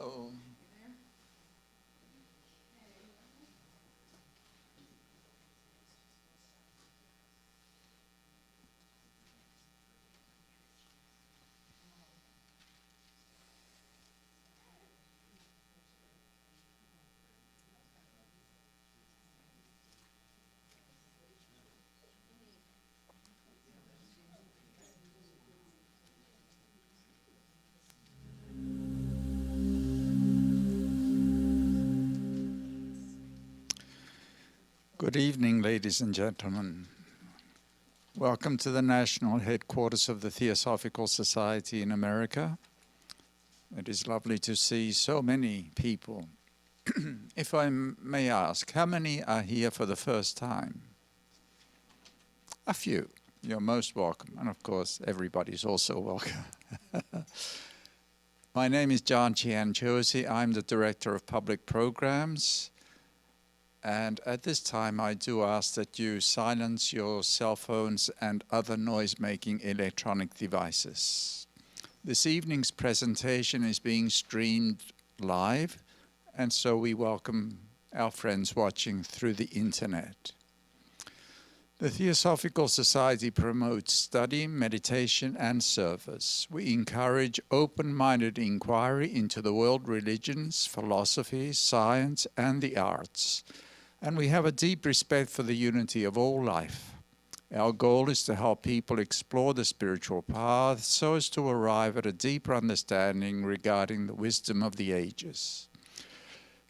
Hello. Good evening, ladies and gentlemen. Welcome to the national headquarters of the Theosophical Society in America. It is lovely to see so many people. If I may ask, how many are here for the first time? A few. You're most welcome. And of course, everybody's also welcome. My name is John Chianchosi. I'm the Director of Public Programs. And at this time, I do ask that you silence your cell phones and other noise-making electronic devices. This evening's presentation is being streamed live, and so we welcome our friends watching through the internet. The Theosophical Society promotes study, meditation, and service. We encourage open-minded inquiry into the world religions, philosophy, science, and the arts. And we have a deep respect for the unity of all life. Our goal is to help people explore the spiritual path so as to arrive at a deeper understanding regarding the wisdom of the ages.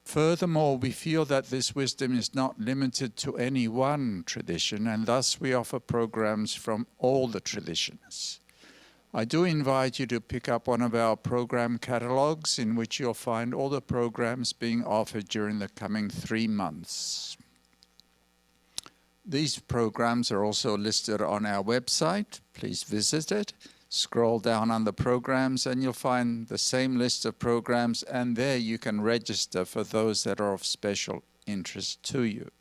Furthermore, we feel that this wisdom is not limited to any one tradition, and thus we offer programs from all the traditions. I do invite you to pick up one of our program catalogs in which you'll find all the programs being offered during the coming 3 months. These programs are also listed on our website. Please visit it. Scroll down on the programs and you'll find the same list of programs, and there you can register for those that are of special interest to you.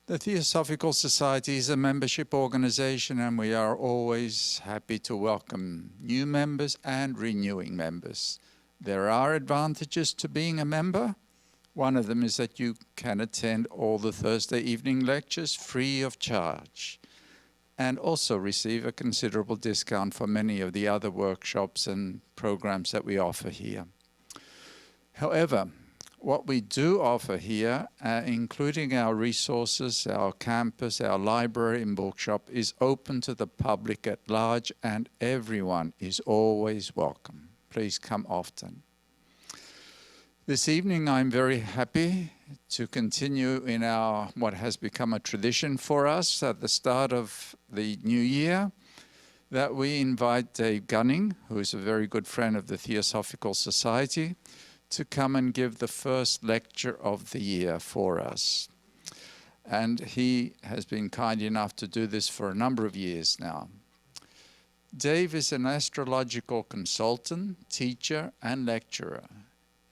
The Theosophical Society is a membership organization, and we are always happy to welcome new members and renewing members. There are advantages to being a member. One of them is that you can attend all the Thursday evening lectures free of charge, and also receive a considerable discount for many of the other workshops and programs that we offer here. However, what we do offer here, including our resources, our campus, our library and bookshop, is open to the public at large, and everyone is always welcome. Please come often. This evening, I'm very happy to continue in what has become a tradition for us at the start of the new year, that we invite Dave Gunning, who is a very good friend of the Theosophical Society, to come and give the first lecture of the year for us. And he has been kind enough to do this for a number of years now. Dave is an astrological consultant, teacher, and lecturer.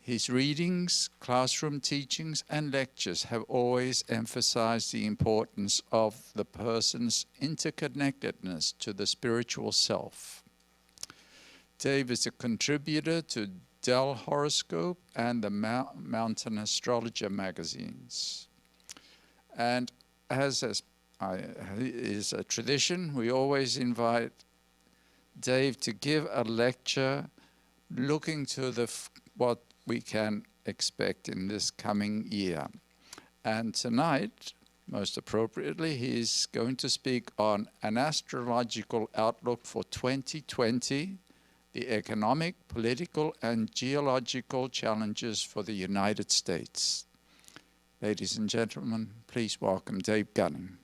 His readings, classroom teachings, and lectures have always emphasized the importance of the person's interconnectedness to the spiritual self. Dave is a contributor to Dell Horoscope and the Mountain Astrologer magazines. And as is a tradition, we always invite Dave to give a lecture looking to what we can expect in this coming year. And tonight, most appropriately, he's going to speak on an astrological outlook for 2020, the economic, political, and geological challenges for the United States. Ladies and gentlemen, please welcome Dave Gunning.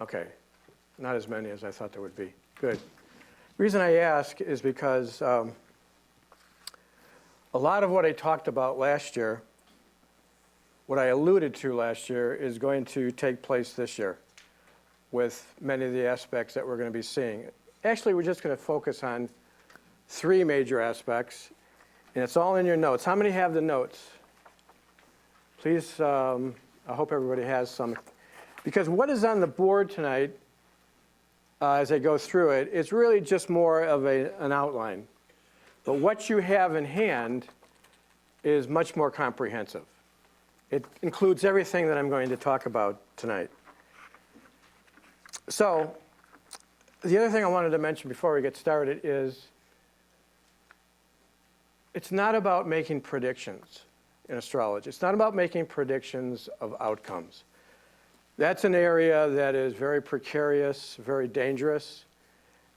Okay, not as many as I thought there would be. Good. The reason I ask is because a lot of what I talked about last year, what I alluded to last year, is going to take place this year with many of the aspects that we're going to be seeing. Actually, we're just going to focus on three major aspects, and it's all in your notes. How many have the notes? Please, I hope everybody has some. Because what is on the board tonight, as I go through it, it's really just more of an outline. But what you have in hand is much more comprehensive. It includes everything that I'm going to talk about tonight. So, the other thing I wanted to mention before we get started is it's not about making predictions in astrology. It's not about making predictions of outcomes. That's an area that is very precarious, very dangerous,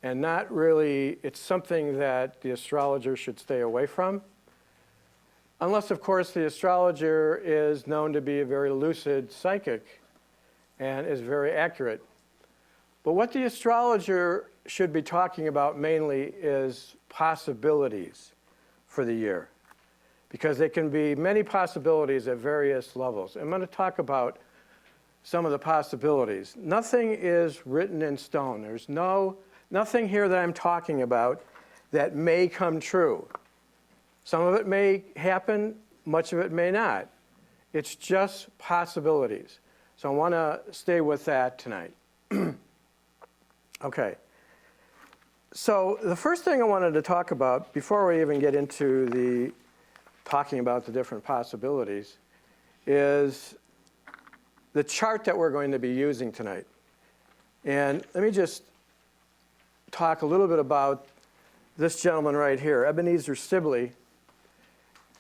and not really, it's something that the astrologer should stay away from. Unless, of course, the astrologer is known to be a very lucid psychic and is very accurate. But what the astrologer should be talking about mainly is possibilities for the year, because there can be many possibilities at various levels. I'm going to talk about some of the possibilities. Nothing is written in stone. There's nothing here that I'm talking about that may come true. Some of it may happen, much of it may not. It's just possibilities. So I want to stay with that tonight. Okay. So the first thing I wanted to talk about, before we even get into the talking about the different possibilities, is the chart that we're going to be using tonight. And let me just talk a little bit about this gentleman right here, Ebenezer Sibly.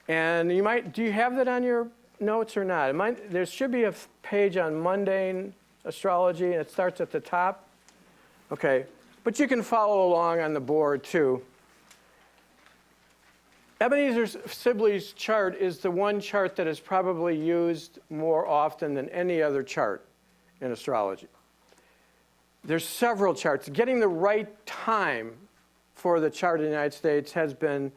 And do you have that on your notes or not? There should be a page on mundane astrology, and it starts at the top. Okay, but you can follow along on the board too. Ebenezer Sibly's chart is the one chart that is probably used more often than any other chart in astrology. There's several charts. Getting the right time for the chart in the United States has been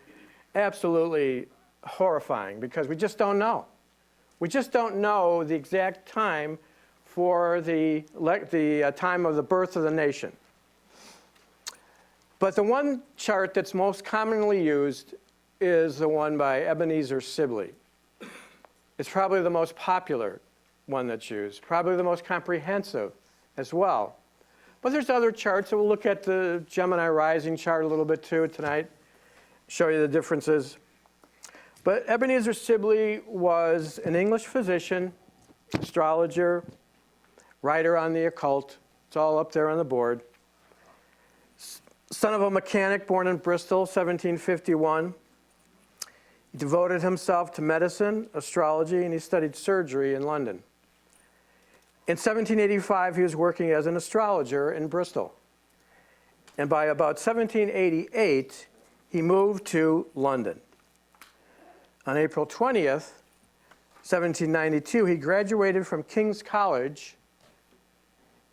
absolutely horrifying because we just don't know. We just don't know the exact time for the time of the birth of the nation. But the one chart that's most commonly used is the one by Ebenezer Sibly. It's probably the most popular one that's used, probably the most comprehensive as well. But there's other charts, so we'll look at the Gemini rising chart a little bit too tonight, show you the differences. But Ebenezer Sibly was an English physician, astrologer, writer on the occult. It's all up there on the board. Son of a mechanic born in Bristol, 1751. He devoted himself to medicine, astrology, and he studied surgery in London. In 1785, he was working as an astrologer in Bristol. And by about 1788, he moved to London. On April 20th, 1792, he graduated from King's College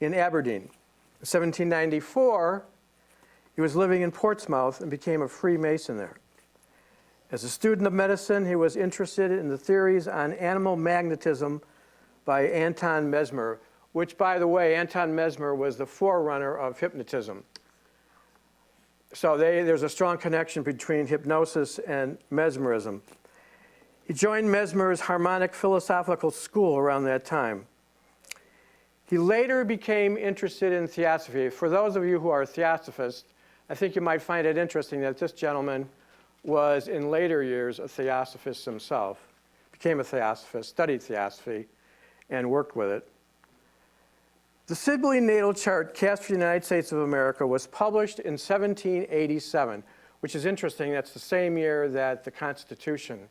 in Aberdeen. In 1794, he was living in Portsmouth and became a Freemason there. As a student of medicine, he was interested in the theories on animal magnetism by Anton Mesmer, which, by the way, Anton Mesmer was the forerunner of hypnotism. So there's a strong connection between hypnosis and mesmerism. He joined Mesmer's harmonic philosophical school around that time. He later became interested in theosophy. For those of you who are theosophists, I think you might find it interesting that this gentleman was in later years a theosophist himself, became a theosophist, studied theosophy, and worked with it. The Sibly natal chart cast for the United States of America was published in 1787, which is interesting. That's the same year that the Constitution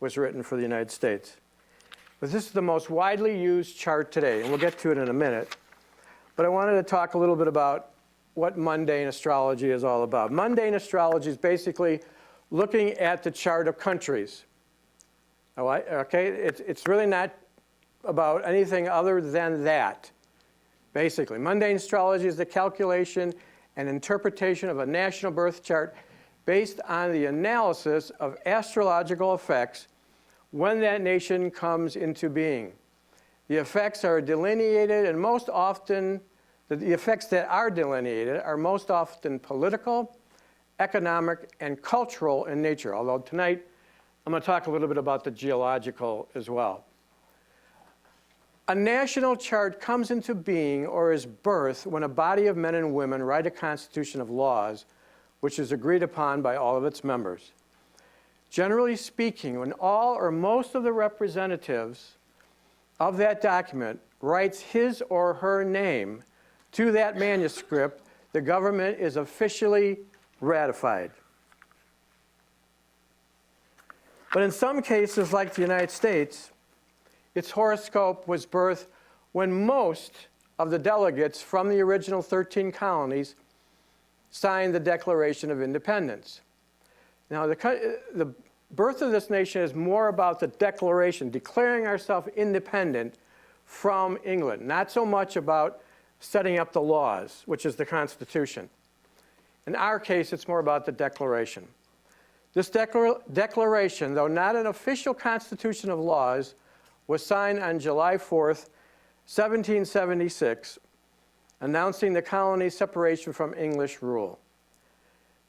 was written for the United States. But this is the most widely used chart today, and we'll get to it in a minute. But I wanted to talk a little bit about what mundane astrology is all about. Mundane astrology is basically looking at the chart of countries. Okay? It's really not about anything other than that, basically. Mundane astrology is the calculation and interpretation of a national birth chart based on the analysis of astrological effects when that nation comes into being. The effects are delineated, and most often, the effects that are delineated are most often political, economic, and cultural in nature, although tonight I'm going to talk a little bit about the geological as well. A national chart comes into being or is birthed when a body of men and women write a constitution of laws which is agreed upon by all of its members. Generally speaking, when all or most of the representatives of that document writes his or her name to that manuscript, the government is officially ratified. But in some cases, like the United States, its horoscope was birthed when most of the delegates from the original 13 colonies signed the Declaration of Independence. Now, the birth of this nation is more about the declaration, declaring ourselves independent from England, not so much about setting up the laws, which is the Constitution. In our case, it's more about the declaration. This declaration, though not an official constitution of laws, was signed on July 4th, 1776, announcing the colony's separation from English rule.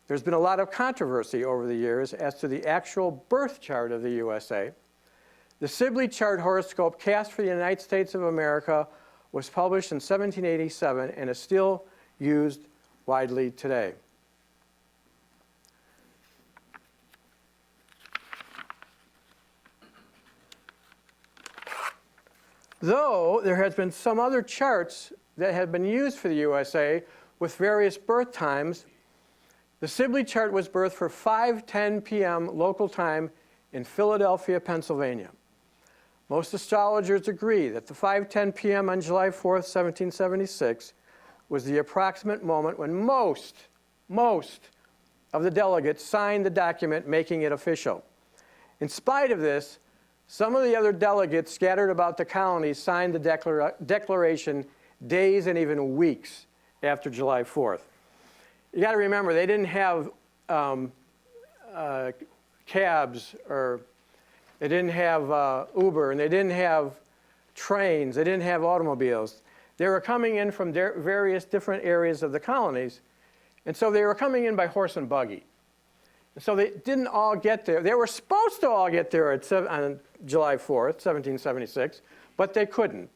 There's been a lot of controversy over the years as to the actual birth chart of the USA. The Sibly chart horoscope cast for the United States of America was published in 1787 and is still used widely today. Though there has been some other charts that have been used for the USA with various birth times, the Sibly chart was birthed for 5:10 p.m. local time in Philadelphia, Pennsylvania. Most astrologers agree that the 5:10 p.m. on July 4th, 1776 was the approximate moment when most of the delegates signed the document making it official. In spite of this, some of the other delegates scattered about the colonies signed the declaration days and even weeks after July 4th. You got to remember, they didn't have cabs, or they didn't have Uber, and they didn't have trains, they didn't have automobiles. They were coming in from various different areas of the colonies, and so they were coming in by horse and buggy. And so they didn't all get there. They were supposed to all get there on July 4th, 1776, but they couldn't.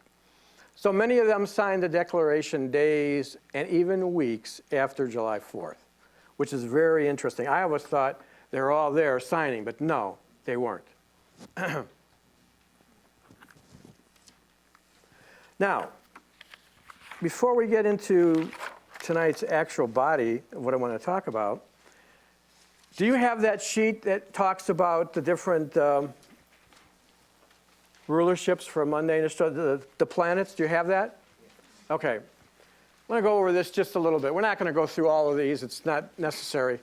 So many of them signed the declaration days and even weeks after July 4th, which is very interesting. I always thought they were all there signing, but no, they weren't. Now, before we get into tonight's actual body of what I want to talk about, do you have that sheet that talks about the different rulerships for mundane astrology, the planets? Do you have that? Okay. I'm going to go over this just a little bit. We're not going to go through all of these. It's not necessary.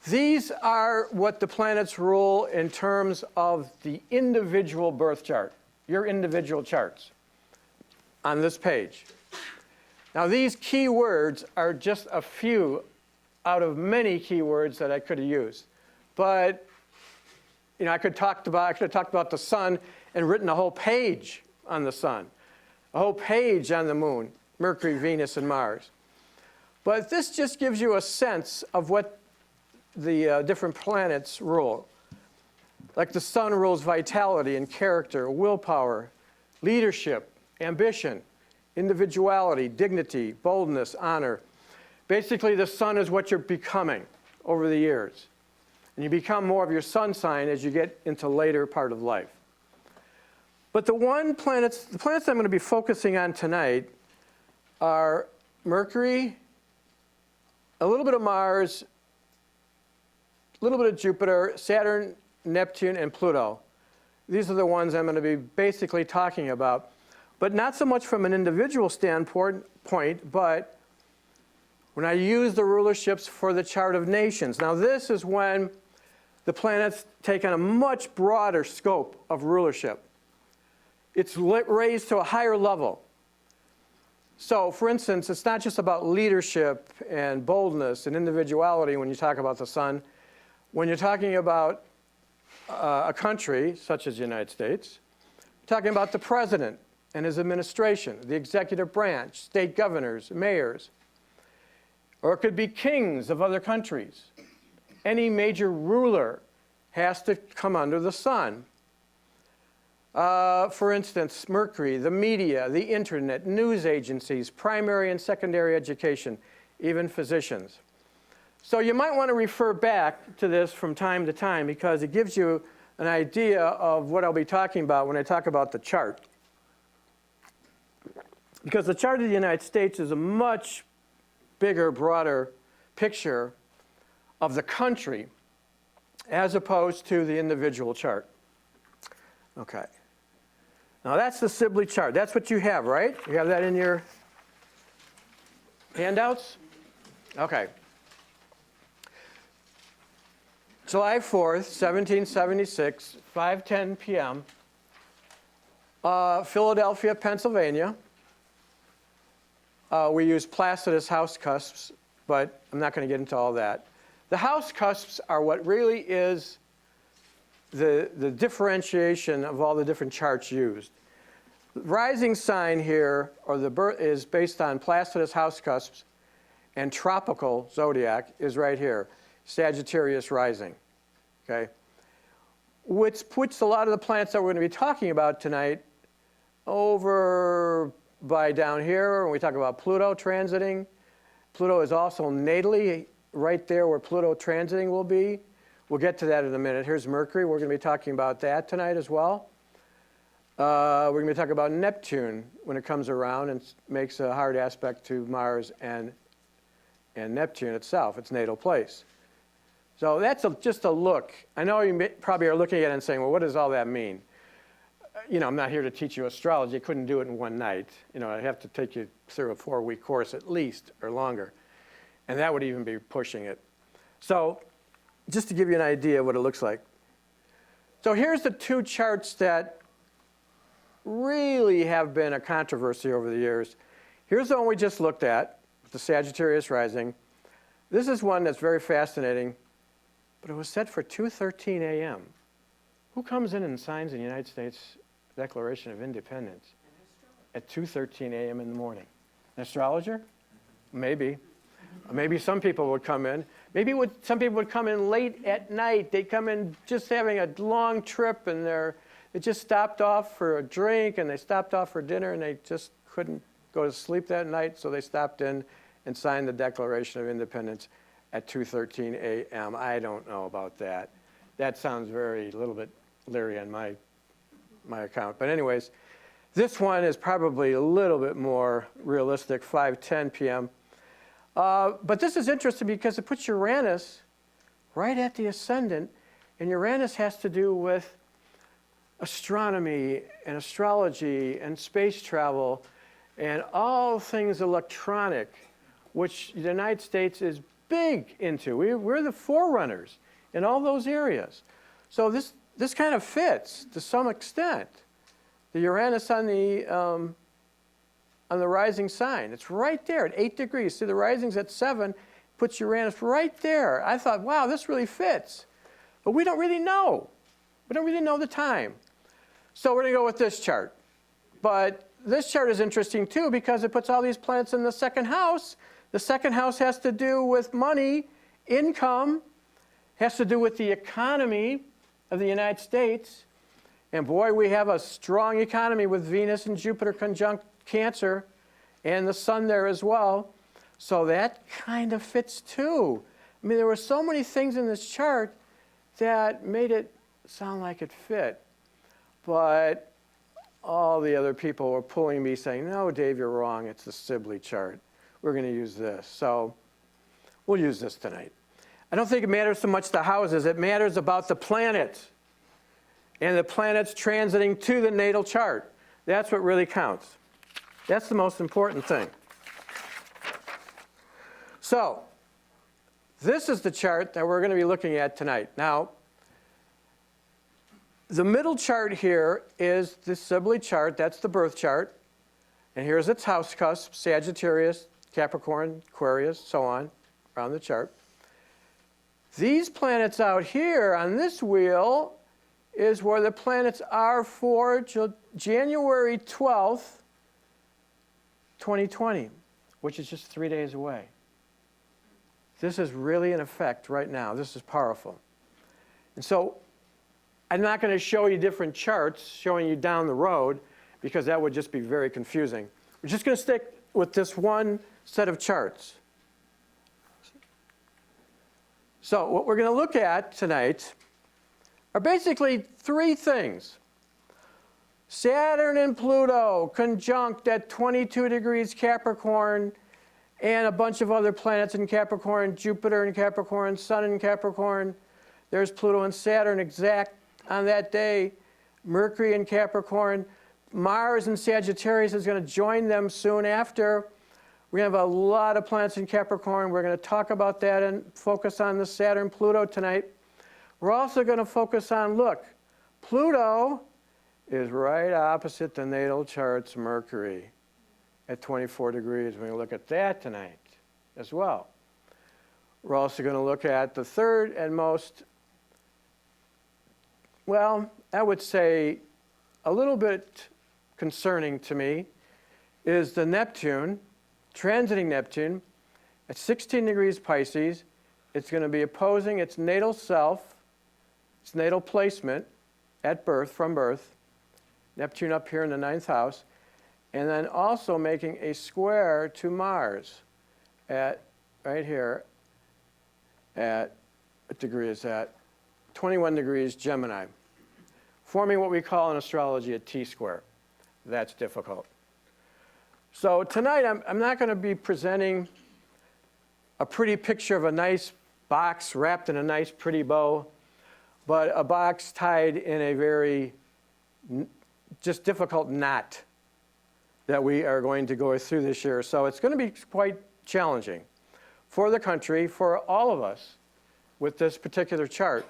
These are what the planets rule in terms of the individual birth chart, your individual charts on this page. Now, these key words are just a few out of many keywords that I could have used. But I could have talked about the sun and written a whole page on the sun, a whole page on the moon, Mercury, Venus, and Mars. But this just gives you a sense of what the different planets rule. Like the sun rules vitality and character, willpower, leadership, ambition, individuality, dignity, boldness, honor. Basically, the sun is what you're becoming over the years. And you become more of your sun sign as you get into later part of life. But the planets I'm going to be focusing on tonight are Mercury, a little bit of Mars, a little bit of Jupiter, Saturn, Neptune, and Pluto. These are the ones I'm going to be basically talking about. But not so much from an individual standpoint, but when I use the rulerships for the chart of nations. Now, this is when the planets take on a much broader scope of rulership. It's raised to a higher level. So, for instance, it's not just about leadership and boldness and individuality when you talk about the sun. When you're talking about a country, such as the United States, you're talking about the president and his administration, the executive branch, state governors, mayors. Or it could be kings of other countries. Any major ruler has to come under the sun. For instance, Mercury, the media, the internet, news agencies, primary and secondary education, even physicians. So you might want to refer back to this from time to time because it gives you an idea of what I'll be talking about when I talk about the chart. Because the chart of the United States is a much bigger, broader picture of the country as opposed to the individual chart. Okay. Now that's the Sibly chart. That's what you have, right? You have that in your handouts? Okay. July 4th, 1776, 5:10 p.m., Philadelphia, Pennsylvania. We use Placidus house cusps, but I'm not going to get into all that. The house cusps are what really is the differentiation of all the different charts used. The rising sign here, or the birth, is based on Placidus house cusps, and tropical zodiac is right here, Sagittarius rising. Okay, which puts a lot of the planets that we're going to be talking about tonight over by down here when we talk about Pluto transiting. Pluto is also natally right there where Pluto transiting will be. We'll get to that in a minute. Here's Mercury. We're going to be talking about that tonight as well. We're going to be talking about Neptune when it comes around and makes a hard aspect to Mars and Neptune itself, its natal place. So that's just a look. I know you probably are looking at it and saying, well, what does all that mean? You know, I'm not here to teach you astrology. I couldn't do it in one night. You know, I'd have to take you through a 4-week course at least or longer. And that would even be pushing it. So just to give you an idea of what it looks like. So here's the two charts that really have been a controversy over the years. Here's the one we just looked at, the Sagittarius rising. This is one that's very fascinating, but it was set for 2:13 a.m. Who comes in and signs the United States Declaration of Independence at 2:13 a.m. in the morning? An astrologer? Maybe. Maybe some people would come in. Maybe some people would come in late at night. They'd come in just having a long trip, and they just stopped off for a drink, and they stopped off for dinner, and they just couldn't go to sleep that night, so they stopped in and signed the Declaration of Independence at 2:13 a.m. I don't know about that. That sounds a little bit leery on my account. But anyways, this one is probably a little bit more realistic, 5:10 p.m. But this is interesting because it puts Uranus right at the ascendant, and Uranus has to do with astronomy and astrology and space travel and all things electronic, which the United States is big into. We're the forerunners in all those areas. So this kind of fits to some extent. The Uranus on the rising sign. It's right there at 8 degrees. See, the rising's at 7, puts Uranus right there. I thought, wow, this really fits. But we don't really know. We don't really know the time. So we're going to go with this chart. But this chart is interesting, too, because it puts all these planets in the second house. The second house has to do with money, income, has to do with the economy of the United States. And boy, we have a strong economy with Venus and Jupiter conjunct Cancer and the sun there as well. So that kind of fits too. I mean, there were so many things in this chart that made it sound like it fit. But all the other people were pulling me saying, no, Dave, you're wrong. It's the Sibly chart. We're going to use this. So we'll use this tonight. I don't think it matters so much the houses. It matters about the planets and the planets transiting to the natal chart. That's what really counts. That's the most important thing. So this is the chart that we're going to be looking at tonight. Now, the middle chart here is the Sibly chart. That's the birth chart. And here's its house cusp, Sagittarius, Capricorn, Aquarius, so on, around the chart. These planets out here on this wheel is where the planets are for January 12th, 2020, which is just 3 days away. This is really in effect right now. This is powerful. And so I'm not going to show you different charts showing you down the road because that would just be very confusing. We're just going to stick with this one set of charts. So what we're going to look at tonight are basically three things. Saturn and Pluto conjunct at 22 degrees Capricorn, and a bunch of other planets in Capricorn, Jupiter in Capricorn, Sun in Capricorn. There's Pluto and Saturn exact on that day. Mercury in Capricorn. Mars in Sagittarius is going to join them soon after. We have a lot of planets in Capricorn. We're going to talk about that and focus on the Saturn-Pluto tonight. We're also going to focus on, look, Pluto is right opposite the natal chart's Mercury at 24 degrees. We're going to look at that tonight as well. We're also going to look at the third and most, well, I would say a little bit concerning to me, is the Neptune, transiting Neptune at 16 degrees Pisces. It's going to be opposing its natal self, its natal placement at birth, from birth. Neptune up here in the 9th house. And then also making a square to Mars at, right here, at, what degree is that? 21 degrees Gemini. Forming what we call in astrology a T-square. That's difficult. So tonight I'm not going to be presenting a pretty picture of a nice box wrapped in a nice pretty bow, but a box tied in a very just difficult knot that we are going to go through this year. So it's going to be quite challenging for the country, for all of us with this particular chart.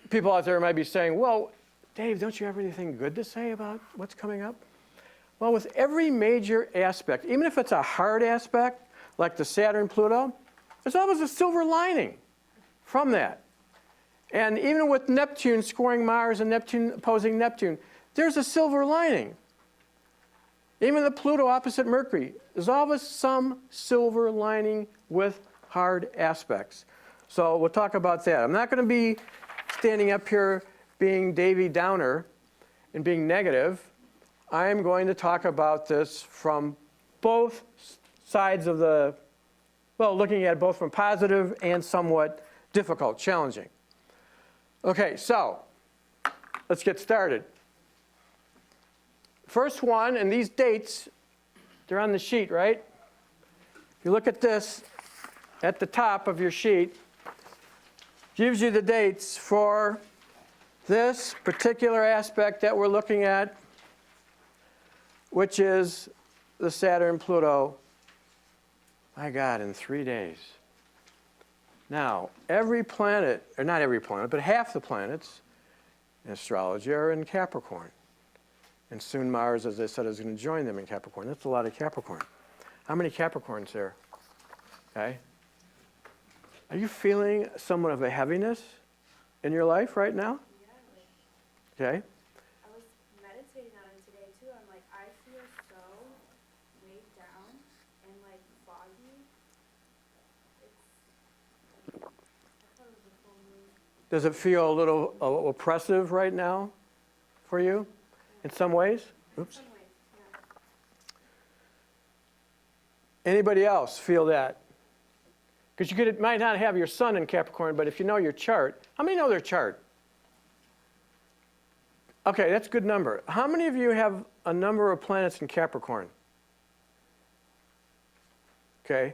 People out there might be saying, well, Dave, don't you have anything good to say about what's coming up? Well, with every major aspect, even if it's a hard aspect, like the Saturn-Pluto, there's always a silver lining from that. And even with Neptune scoring Mars and Neptune opposing Neptune, there's a silver lining. Even the Pluto opposite Mercury, there's always some silver lining with hard aspects. So we'll talk about that. I'm not going to be standing up here being Davy Downer and being negative. I'm going to talk about this from both sides of the, well, looking at it both from positive and somewhat difficult, challenging. Okay, so let's get started. First one, and these dates, they're on the sheet, right? If you look at this at the top of your sheet, gives you the dates for this particular aspect that we're looking at, which is the Saturn-Pluto, my God, in 3 days. Now, every planet, or not every planet, but half the planets in astrology are in Capricorn. And soon Mars, as I said, is going to join them in Capricorn. That's a lot of Capricorn. How many Capricorns there? Okay. Are you feeling somewhat of a heaviness in your life right now? Yeah. Okay. I was meditating on it today too. I'm like, I feel so weighed down and like foggy. I thought it was a full moon. Does it feel a little oppressive right now for you in some ways? Oops. Some ways, yeah. Anybody else feel that? Because you might not have your sun in Capricorn, but if you know your chart, how many know their chart? Okay, that's a good number. How many of you have a number of planets in Capricorn? Okay.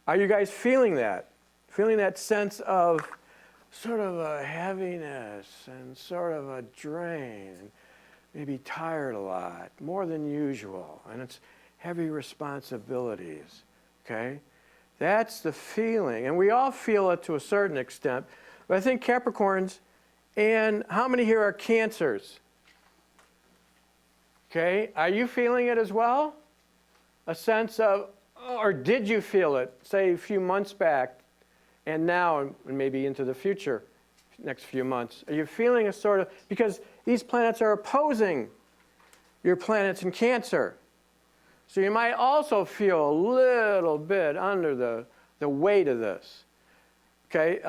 Are you guys feeling that? Feeling that sense of sort of a heaviness and sort of a drain, and maybe tired a lot, more than usual, and it's heavy responsibilities, okay? That's the feeling, and we all feel it to a certain extent, but I think Capricorns, and how many here are Cancers? Okay, are you feeling it as well? A sense of, or did you feel it, say, a few months back, and now, and maybe into the future, next few months? Are you feeling a sort of, because these planets are opposing your planets in Cancer. So you might also feel a little bit under the weight of this. Okay,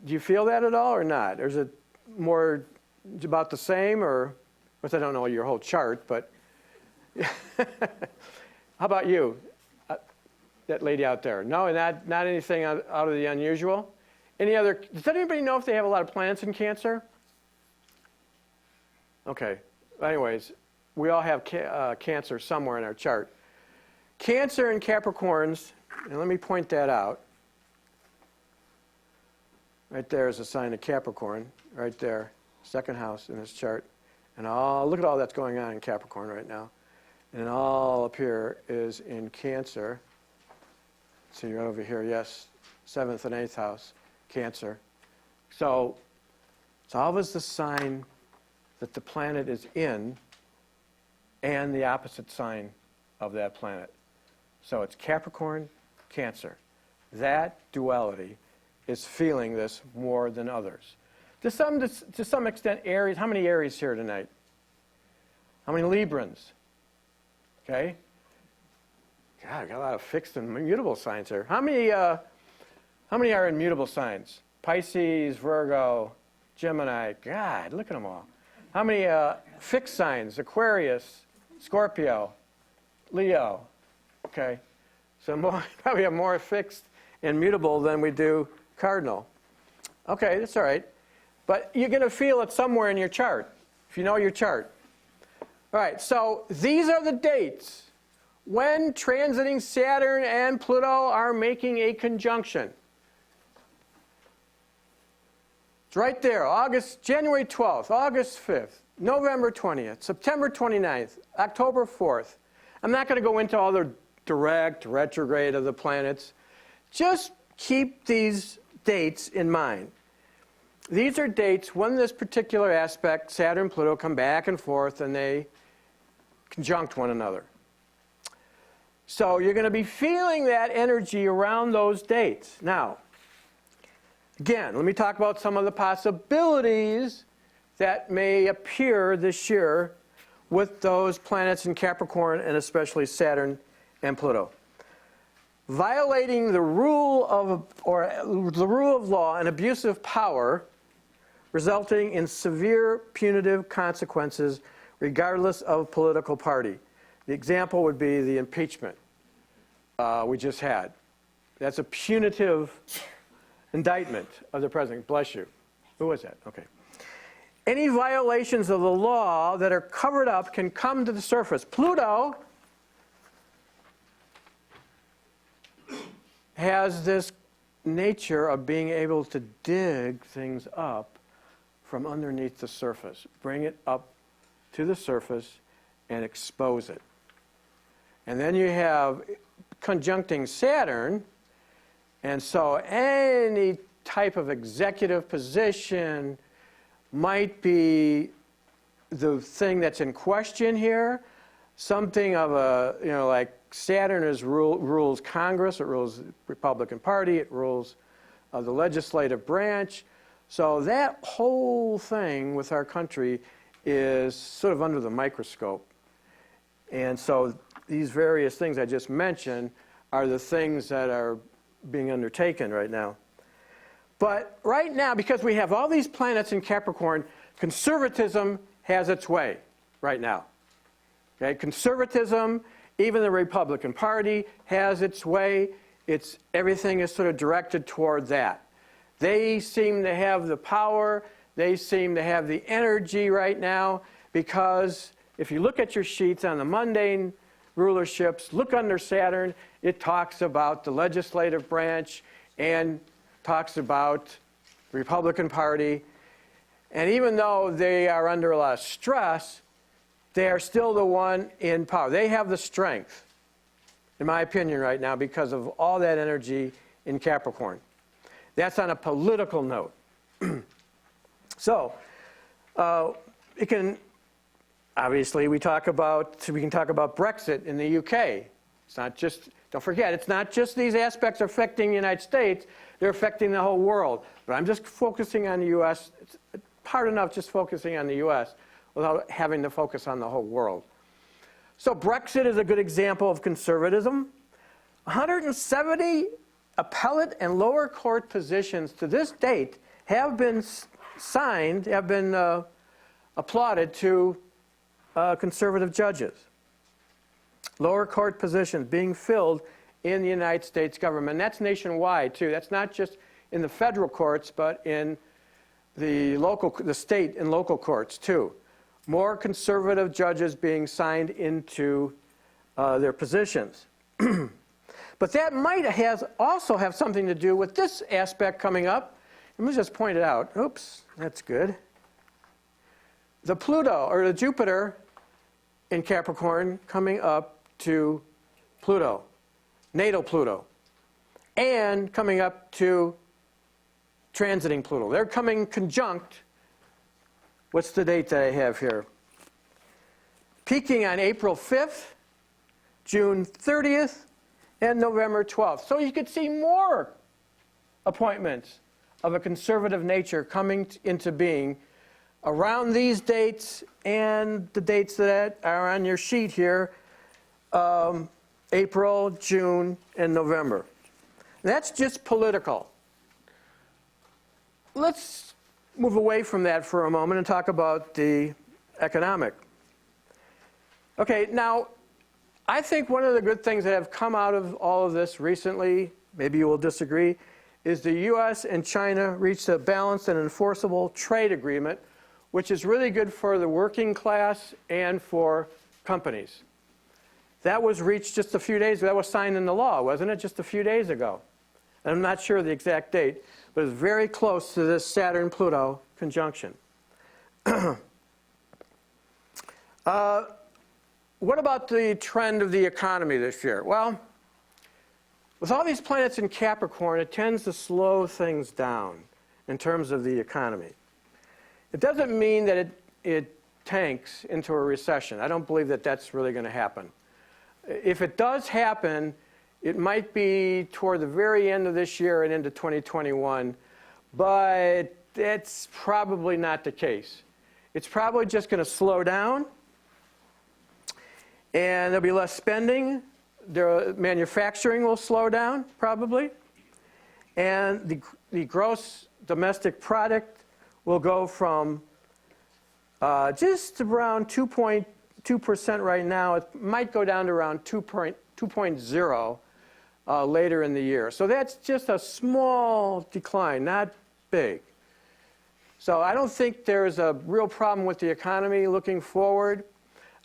do you feel that at all or not? Or is it more about the same, or, I don't know your whole chart, but how about you? That lady out there? No, not anything out of the unusual? Any other, does anybody know if they have a lot of planets in Cancer? Okay, anyways, we all have Cancer somewhere in our chart. Cancer and Capricorns, and let me point that out. Right there is a sign of Capricorn, right there, second house in this chart. And look at all that's going on in Capricorn right now. And all up here is in Cancer. So you're over here, yes, 7th and 8th house, Cancer. So it's always the sign that the planet is in and the opposite sign of that planet. So it's Capricorn, Cancer. That duality is feeling this more than others. To some extent, Aries. How many Aries here tonight? How many Librans? Okay. God, I got a lot of fixed and mutable signs here. How many are in mutable signs? Pisces, Virgo, Gemini. God, look at them all. How many fixed signs? Aquarius, Scorpio, Leo. Okay. So probably have more fixed and mutable than we do cardinal. Okay, that's all right. But you're going to feel it somewhere in your chart, if you know your chart. All right, so these are the dates when transiting Saturn and Pluto are making a conjunction. It's right there, January 12th, August 5th, November 20th, September 29th, October 4th. I'm not going to go into all the direct, retrograde of the planets. Just keep these dates in mind. These are dates when this particular aspect, Saturn and Pluto, come back and forth and they conjunct one another. So you're going to be feeling that energy around those dates. Now, again, let me talk about some of the possibilities that may appear this year with those planets in Capricorn and especially Saturn and Pluto. Violating the rule of law and abuse of power, resulting in severe punitive consequences regardless of political party. The example would be the impeachment we just had. That's a punitive indictment of the president. Bless you. Who was that? Okay. Any violations of the law that are covered up can come to the surface. Pluto has this nature of being able to dig things up from underneath the surface, bring it up to the surface and expose it. And then you have conjuncting Saturn, and so any type of executive position might be the thing that's in question here. Something of a, like Saturn rules Congress, it rules the Republican Party, it rules the legislative branch. So that whole thing with our country is sort of under the microscope. And so these various things I just mentioned are the things that are being undertaken right now. But right now, because we have all these planets in Capricorn, conservatism has its way right now. Okay? Conservatism, even the Republican Party has its way. Everything is sort of directed toward that. They seem to have the power. They seem to have the energy right now because if you look at your sheets on the mundane rulerships, look under Saturn, it talks about the legislative branch and talks about the Republican Party. And even though they are under a lot of stress, they are still the one in power. They have the strength, in my opinion, right now because of all that energy in Capricorn. That's on a political note. So, it can, obviously, we can talk about Brexit in the UK. It's not just, don't forget, it's not just these aspects affecting the United States, they're affecting the whole world. But I'm just focusing on the U.S. It's hard enough just focusing on the U.S. without having to focus on the whole world. So Brexit is a good example of conservatism. 170 appellate and lower court positions to this date have been signed, have been applauded to conservative judges. Lower court positions being filled in the United States government. And that's nationwide, too. That's not just in the federal courts, but in the state and local courts, too. More conservative judges being signed into their positions. But that might also have something to do with this aspect coming up. Let me just point it out. Oops, that's good. The Pluto, or the Jupiter in Capricorn coming up to Pluto, natal Pluto, and coming up to transiting Pluto. They're coming conjunct. What's the date that I have here? Peaking on April 5th, June 30th, and November 12th. So you could see more appointments of a conservative nature coming into being around these dates and the dates that are on your sheet here, April, June, and November. That's just political. Let's move away from that for a moment and talk about the economic. Okay, now, I think one of the good things that have come out of all of this recently, maybe you will disagree, is the U.S. and China reached a balanced and enforceable trade agreement, which is really good for the working class and for companies. That was reached just a few days ago. That was signed into law, wasn't it, just a few days ago? And I'm not sure of the exact date, but it's very close to this Saturn-Pluto conjunction. What about the trend of the economy this year? Well, with all these planets in Capricorn, it tends to slow things down in terms of the economy. It doesn't mean that it tanks into a recession. I don't believe that that's really going to happen. If it does happen, it might be toward the very end of this year and into 2021, but that's probably not the case. It's probably just going to slow down, and there'll be less spending. Manufacturing will slow down, probably. And the gross domestic product will go from just around 2.2% right now. It might go down to around 2.0 later in the year. So that's just a small decline, not big. So I don't think there's a real problem with the economy looking forward.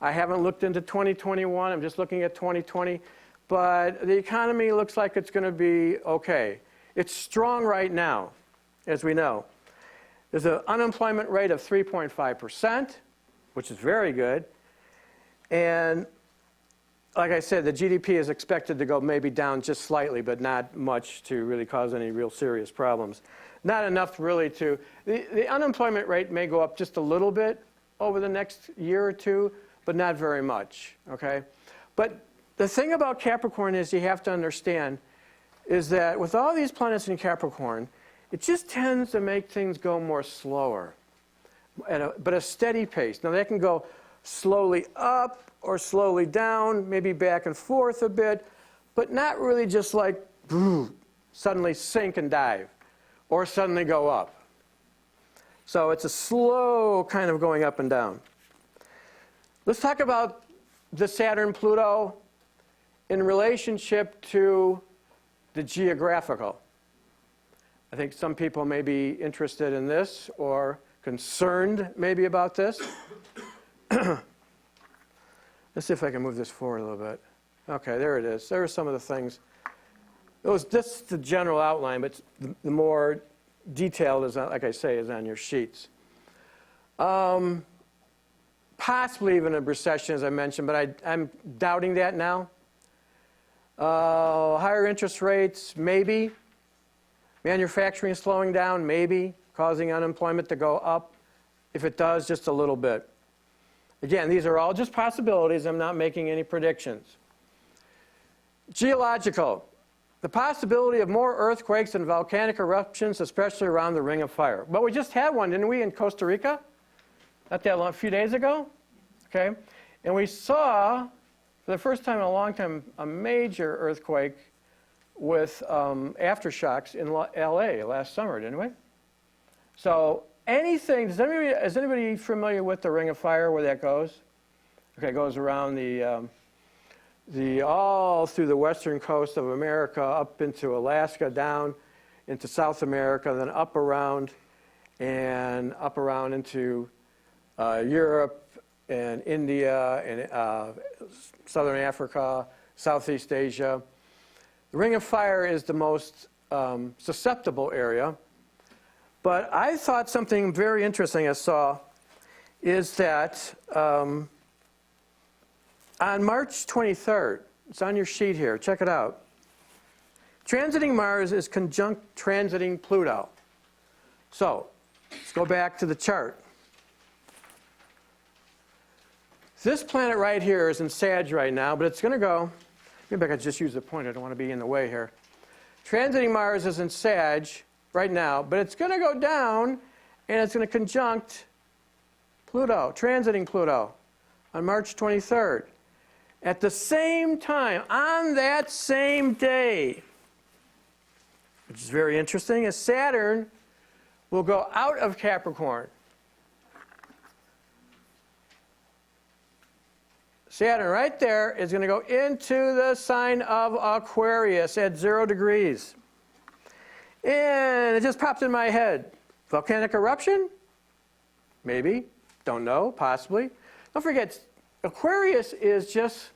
I haven't looked into 2021. I'm just looking at 2020. But the economy looks like it's going to be okay. It's strong right now, as we know. There's an unemployment rate of 3.5%, which is very good. And like I said, the GDP is expected to go maybe down just slightly, but not much to really cause any real serious problems. Not enough really to... The unemployment rate may go up just a little bit over the next year or two, but not very much, okay? But the thing about Capricorn is you have to understand is that with all these planets in Capricorn, it just tends to make things go more slower, but a steady pace. Now, they can go slowly up or slowly down, maybe back and forth a bit, but not really just like suddenly sink and dive or suddenly go up. So it's a slow kind of going up and down. Let's talk about the Saturn-Pluto in relationship to the geographical. I think some people may be interested in this or concerned maybe about this. Let's see if I can move this forward a little bit. Okay, there it is. There are some of the things. This is the general outline, but the more detailed, is, like I say, is on your sheets. Possibly even a recession, as I mentioned, but I'm doubting that now. Higher interest rates, maybe. Manufacturing slowing down, maybe, causing unemployment to go up. If it does, just a little bit. Again, these are all just possibilities. I'm not making any predictions. Geological. The possibility of more earthquakes and volcanic eruptions, especially around the Ring of Fire. But we just had one, didn't we, in Costa Rica? Not that long, a few days ago. Okay? And we saw for the first time in a long time, a major earthquake with aftershocks in LA last summer, didn't we? So anything, is anybody familiar with the Ring of Fire, where that goes? Okay, it goes around all through the western coast of America, up into Alaska, down into South America, then up around into Europe and India and Southern Africa, Southeast Asia. The Ring of Fire is the most susceptible area. But I thought something very interesting I saw is that on March 23rd, it's on your sheet here, check it out. Transiting Mars is conjunct transiting Pluto. So let's go back to the chart. This planet right here is in Sag right now, but it's going to go, maybe I could just use the pointer, I don't want to be in the way here. Transiting Mars is in Sag right now, but it's going to go down and it's going to conjunct Pluto, transiting Pluto on March 23rd. At the same time, on that same day, which is very interesting, is Saturn will go out of Capricorn. Saturn right there is going to go into the sign of Aquarius at 0 degrees. And it just popped in my head. Volcanic eruption? Maybe. Don't know. Possibly. Don't forget, Aquarius is just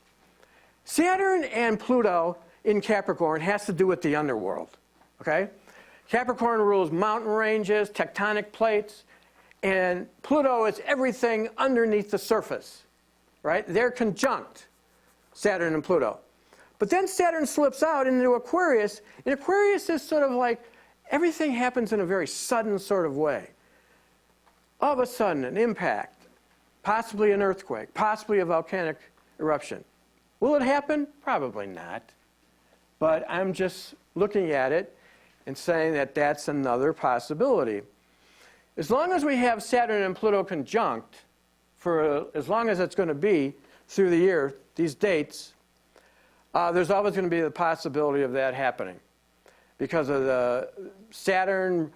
Saturn and Pluto in Capricorn has to do with the underworld. Okay? Capricorn rules mountain ranges, tectonic plates, and Pluto is everything underneath the surface. Right? They're conjunct, Saturn and Pluto. But then Saturn slips out into Aquarius, and Aquarius is sort of like everything happens in a very sudden sort of way. All of a sudden, an impact, possibly an earthquake, possibly a volcanic eruption. Will it happen? Probably not. But I'm just looking at it and saying that that's another possibility. As long as we have Saturn and Pluto conjunct, for as long as it's going to be through the year, these dates, there's always going to be the possibility of that happening. Because of the Saturn,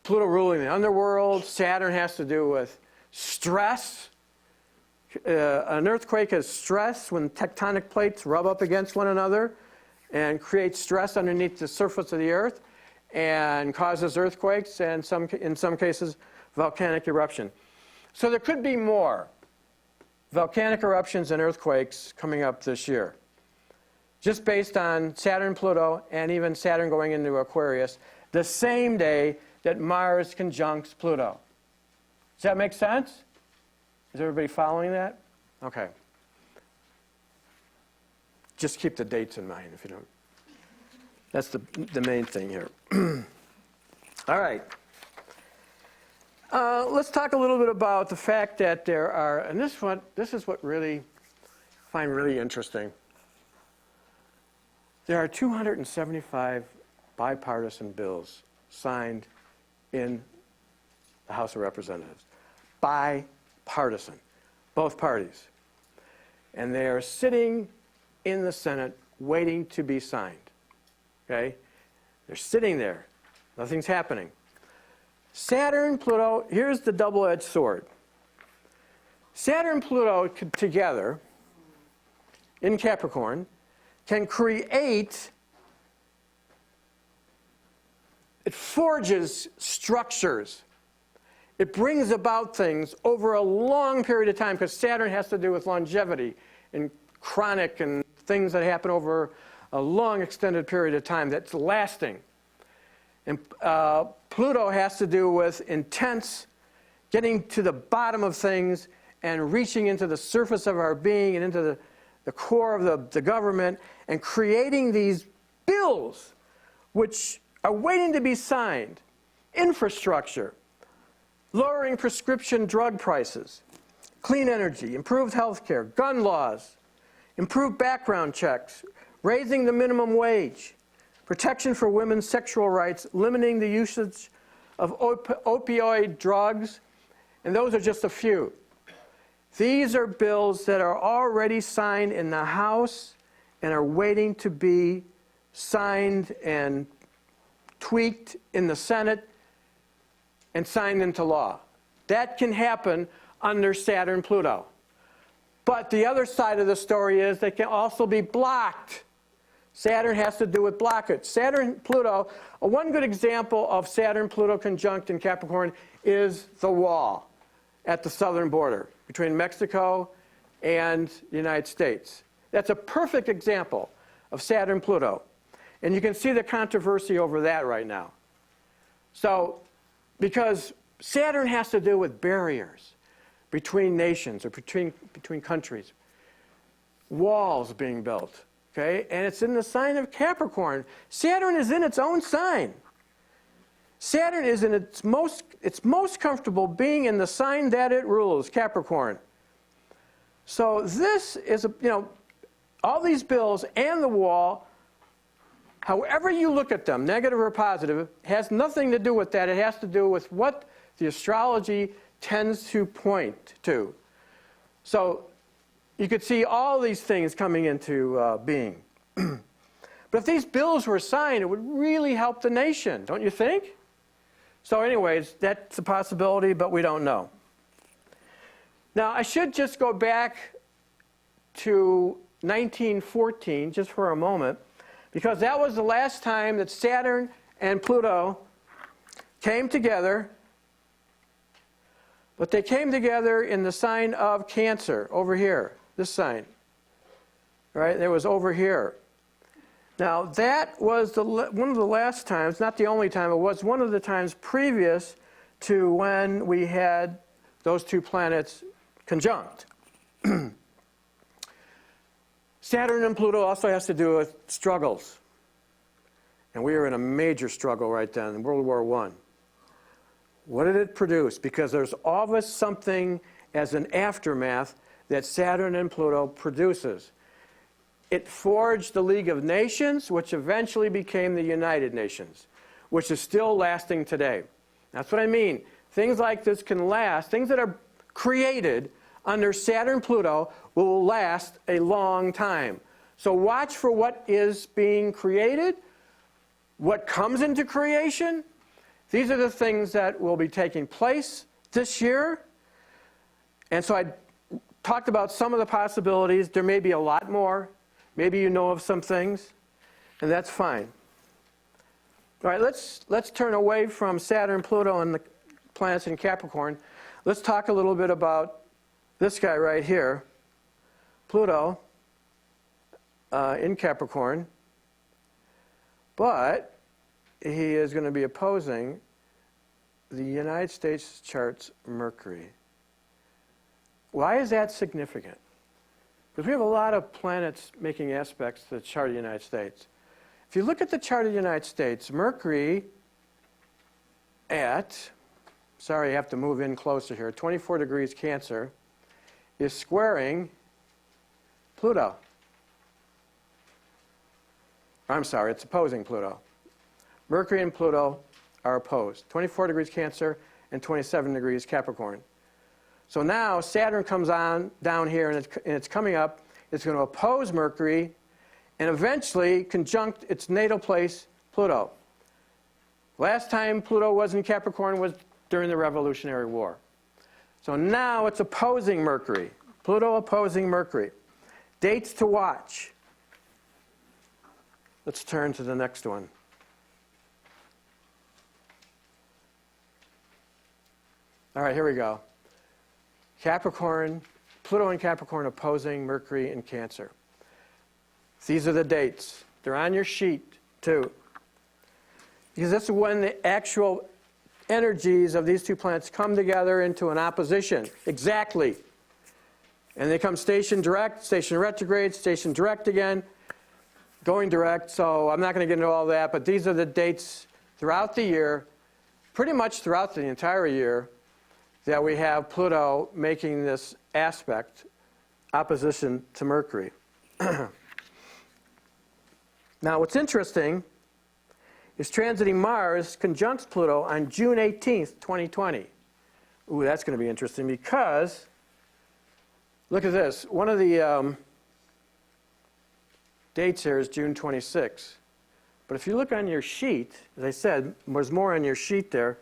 Pluto ruling the underworld, Saturn has to do with stress. An earthquake is stress when tectonic plates rub up against one another and create stress underneath the surface of the earth and causes earthquakes and in some cases volcanic eruption. So there could be more volcanic eruptions and earthquakes coming up this year, just based on Saturn, Pluto, and even Saturn going into Aquarius, the same day that Mars conjuncts Pluto. Does that make sense? Is everybody following that? Okay. Just keep the dates in mind if you don't. That's the main thing here. All right. Let's talk a little bit about the fact that there are, and this is what really I find really interesting. There are 275 bipartisan bills signed in the House of Representatives. Bipartisan, both parties. And they are sitting in the Senate waiting to be signed. Okay? They're sitting there. Nothing's happening. Saturn, Pluto, here's the double-edged sword. Saturn and Pluto together in Capricorn can create, it forges structures. It brings about things over a long period of time because Saturn has to do with longevity and chronic and things that happen over a long extended period of time that's lasting. And Pluto has to do with intense, getting to the bottom of things and reaching into the surface of our being and into the core of the government and creating these bills which are waiting to be signed. Infrastructure, lowering prescription drug prices, clean energy, improved health care, gun laws, improved background checks, raising the minimum wage, protection for women's sexual rights, limiting the usage of opioid drugs, and those are just a few. These are bills that are already signed in the House and are waiting to be signed and tweaked in the Senate and signed into law. That can happen under Saturn-Pluto. But the other side of the story is they can also be blocked. Saturn has to do with blockage. Saturn-Pluto, one good example of Saturn-Pluto conjunct in Capricorn is the wall at the southern border between Mexico and the United States. That's a perfect example of Saturn-Pluto. And you can see the controversy over that right now. So, because Saturn has to do with barriers between nations or between countries, walls being built, okay? And it's in the sign of Capricorn. Saturn is in its own sign. Saturn is in its most comfortable being in the sign that it rules, Capricorn. So this is, all these bills and the wall, however you look at them, negative or positive, has nothing to do with that. It has to do with what the astrology tends to point to. So you could see all these things coming into being. But if these bills were signed, it would really help the nation, don't you think? So anyways, that's a possibility, but we don't know. Now, I should just go back to 1914, just for a moment, because that was the last time that Saturn and Pluto came together. But they came together in the sign of Cancer, over here, this sign. Right? It was over here. Now, that was one of the last times, not the only time, it was one of the times previous to when we had those two planets conjunct. Saturn and Pluto also has to do with struggles. And we were in a major struggle right then, in World War I. What did it produce? Because there's always something as an aftermath that Saturn and Pluto produces. It forged the League of Nations, which eventually became the United Nations, which is still lasting today. That's what I mean. Things like this can last. Things that are created under Saturn-Pluto will last a long time. So watch for what is being created, what comes into creation. These are the things that will be taking place this year. And so I talked about some of the possibilities. There may be a lot more. Maybe you know of some things, and that's fine. All right, let's turn away from Saturn, Pluto, and the planets in Capricorn. Let's talk a little bit about this guy right here, Pluto in Capricorn. But he is going to be opposing the United States chart's Mercury. Why is that significant? Because we have a lot of planets making aspects to the chart of the United States. If you look at the chart of the United States, Mercury at, sorry, I have to move in closer here, 24 degrees Cancer, is squaring Pluto. I'm sorry, it's opposing Pluto. Mercury and Pluto are opposed. 24 degrees Cancer and 27 degrees Capricorn. So now Saturn comes on down here, and it's coming up. It's going to oppose Mercury and eventually conjunct its natal place, Pluto. Last time Pluto was in Capricorn was during the Revolutionary War. So now it's opposing Mercury. Pluto opposing Mercury. Dates to watch. Let's turn to the next one. All right, here we go. Capricorn, Pluto and Capricorn opposing Mercury in Cancer. These are the dates. They're on your sheet, too. Because this is when the actual energies of these two planets come together into an opposition. Exactly. And they come station direct, station retrograde, station direct again, going direct. So I'm not going to get into all that, but these are the dates throughout the year, pretty much throughout the entire year, that we have Pluto making this aspect, opposition to Mercury. Now, what's interesting is transiting Mars conjuncts Pluto on June 18th, 2020. Ooh, that's going to be interesting because Look at this. One of the dates here is June 26. But if you look on your sheet, as I said, there's more on your sheet there.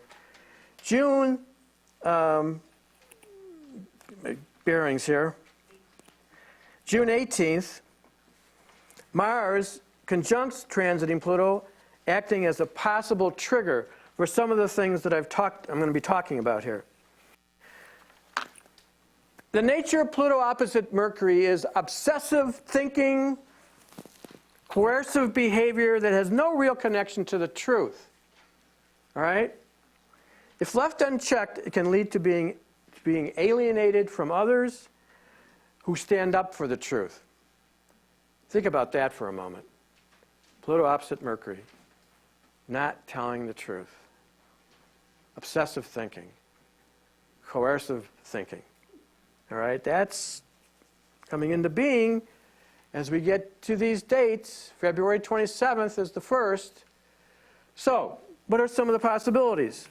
June, bearings here. June 18th, Mars conjuncts transiting Pluto, acting as a possible trigger for some of the things that I'm going to be talking about here. The nature of Pluto opposite Mercury is obsessive thinking, coercive behavior that has no real connection to the truth. All right? If left unchecked, it can lead to being alienated from others who stand up for the truth. Think about that for a moment. Pluto opposite Mercury, not telling the truth. Obsessive thinking, coercive thinking. All right, that's coming into being as we get to these dates. February 27th is the first. So, what are some of the possibilities?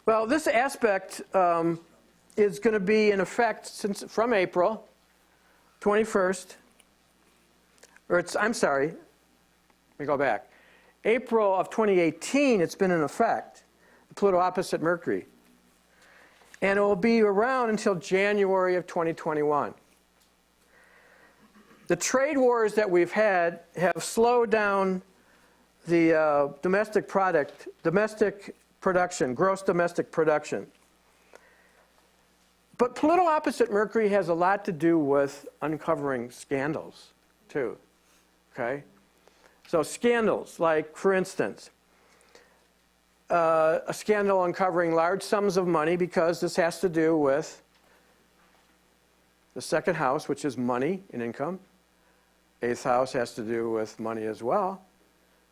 Well, this aspect is going to be in effect from April 21st. I'm sorry, let me go back. April of 2018, it's been in effect, Pluto opposite Mercury. And it will be around until January of 2021. The trade wars that we've had have slowed down the domestic production, gross domestic production. But Pluto opposite Mercury has a lot to do with uncovering scandals, too. Okay? So scandals, like, for instance, a scandal uncovering large sums of money, because this has to do with the second house, which is money and income. Eighth house has to do with money as well.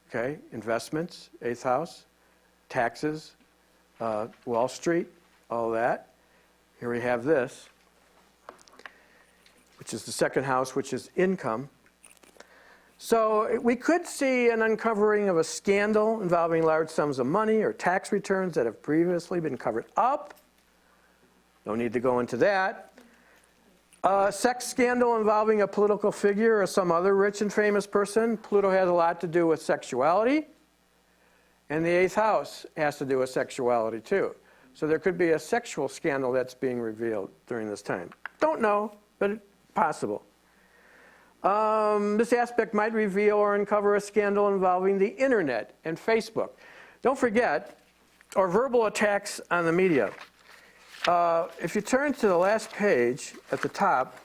Okay, investments, eighth house, taxes, Wall Street, all that. Here we have this, which is the second house, which is income. So we could see an uncovering of a scandal involving large sums of money or tax returns that have previously been covered up. No need to go into that. A sex scandal involving a political figure or some other rich and famous person. Pluto has a lot to do with sexuality. And the eighth house has to do with sexuality too. So there could be a sexual scandal that's being revealed during this time. Don't know, but it's possible. This aspect might reveal or uncover a scandal involving the internet and Facebook. Don't forget, or verbal attacks on the media. If you turn to the last page at the top,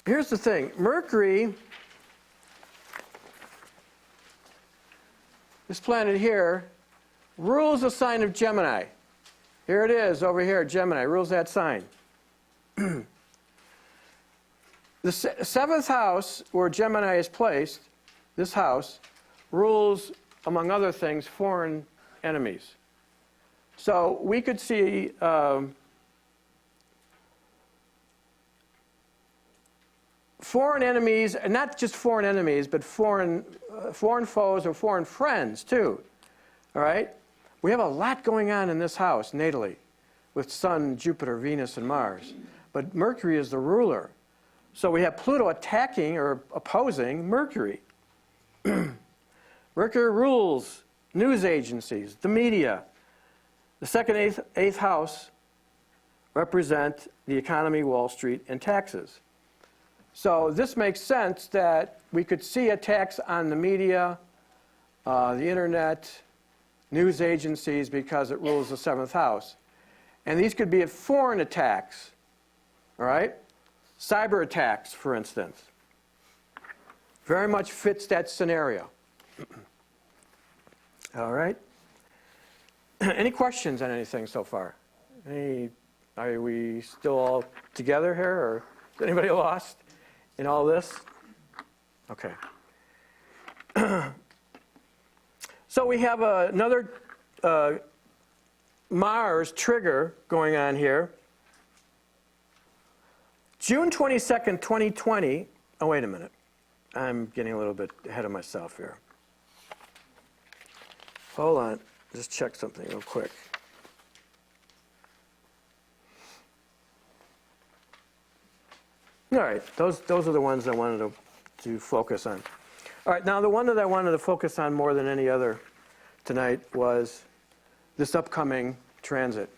here's the thing. Mercury, this planet here, rules the sign of Gemini. Here it is over here, Gemini, rules that sign. The seventh house, where Gemini is placed, this house, rules, among other things, foreign enemies. So we could see foreign enemies, and not just foreign enemies, but foreign foes or foreign friends too. All right? We have a lot going on in this house, natally, with Sun, Jupiter, Venus, and Mars. But Mercury is the ruler. So we have Pluto attacking or opposing Mercury. Mercury rules news agencies, the media. The second, eighth house represent the economy, Wall Street, and taxes. So this makes sense that we could see attacks on the media, the internet, news agencies, because it rules the seventh house. And these could be foreign attacks, all right? Cyber attacks, for instance. Very much fits that scenario. All right? Any questions on anything so far? Are we still all together here, or is anybody lost in all this? Okay. So we have another Mars trigger going on here. June 22nd, 2020. Oh, wait a minute. I'm getting a little bit ahead of myself here. Hold on. Just check something real quick. All right, those are the ones I wanted to focus on. All right, now the one that I wanted to focus on more than any other tonight was this upcoming transit.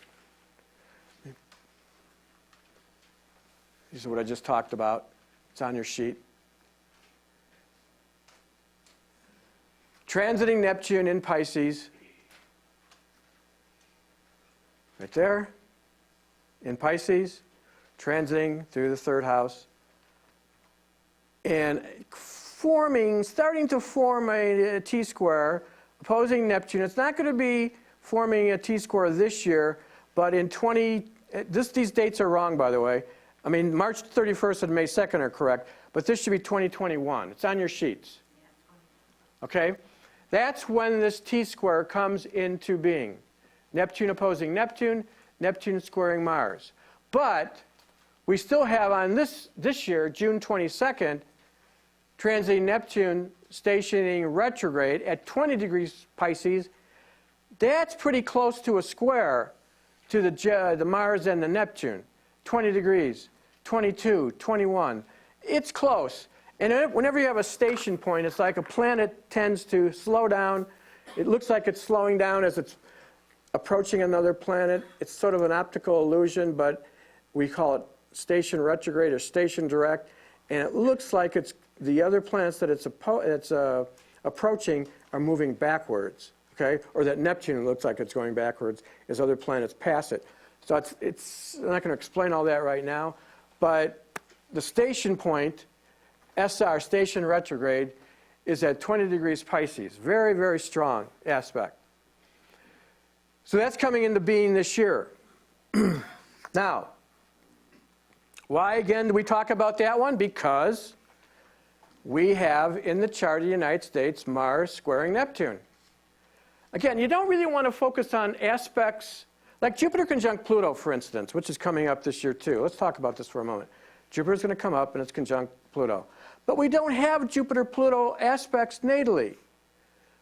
This is what I just talked about. It's on your sheet. Transiting Neptune in Pisces. Right there. In Pisces. Transiting through the third house. And starting to form a T-square opposing Neptune. It's not going to be forming a T-square this year, but in these dates are wrong, by the way. I mean, March 31st and May 2nd are correct, but this should be 2021. It's on your sheets. Okay? That's when this T-square comes into being. Neptune opposing Neptune, Neptune squaring Mars. But we still have on this year, June 22nd, transiting Neptune stationing retrograde at 20 degrees Pisces. That's pretty close to a square to the Mars and the Neptune. 20 degrees, 22, 21. It's close. And whenever you have a station point, it's like a planet tends to slow down. It looks like it's slowing down as it's approaching another planet. It's sort of an optical illusion, but we call it station retrograde or station direct. And it looks like the other planets that it's approaching are moving backwards. Okay? Or that Neptune looks like it's going backwards as other planets pass it. So I'm not going to explain all that right now, but the station point, SR, station retrograde, is at 20 degrees Pisces. Very, very strong aspect. So that's coming into being this year. Now, why again do we talk about that one? Because we have in the chart of the United States Mars squaring Neptune. Again, you don't really want to focus on aspects like Jupiter conjunct Pluto, for instance, which is coming up this year too. Let's talk about this for a moment. Jupiter's going to come up and it's conjunct Pluto. But we don't have Jupiter-Pluto aspects natally.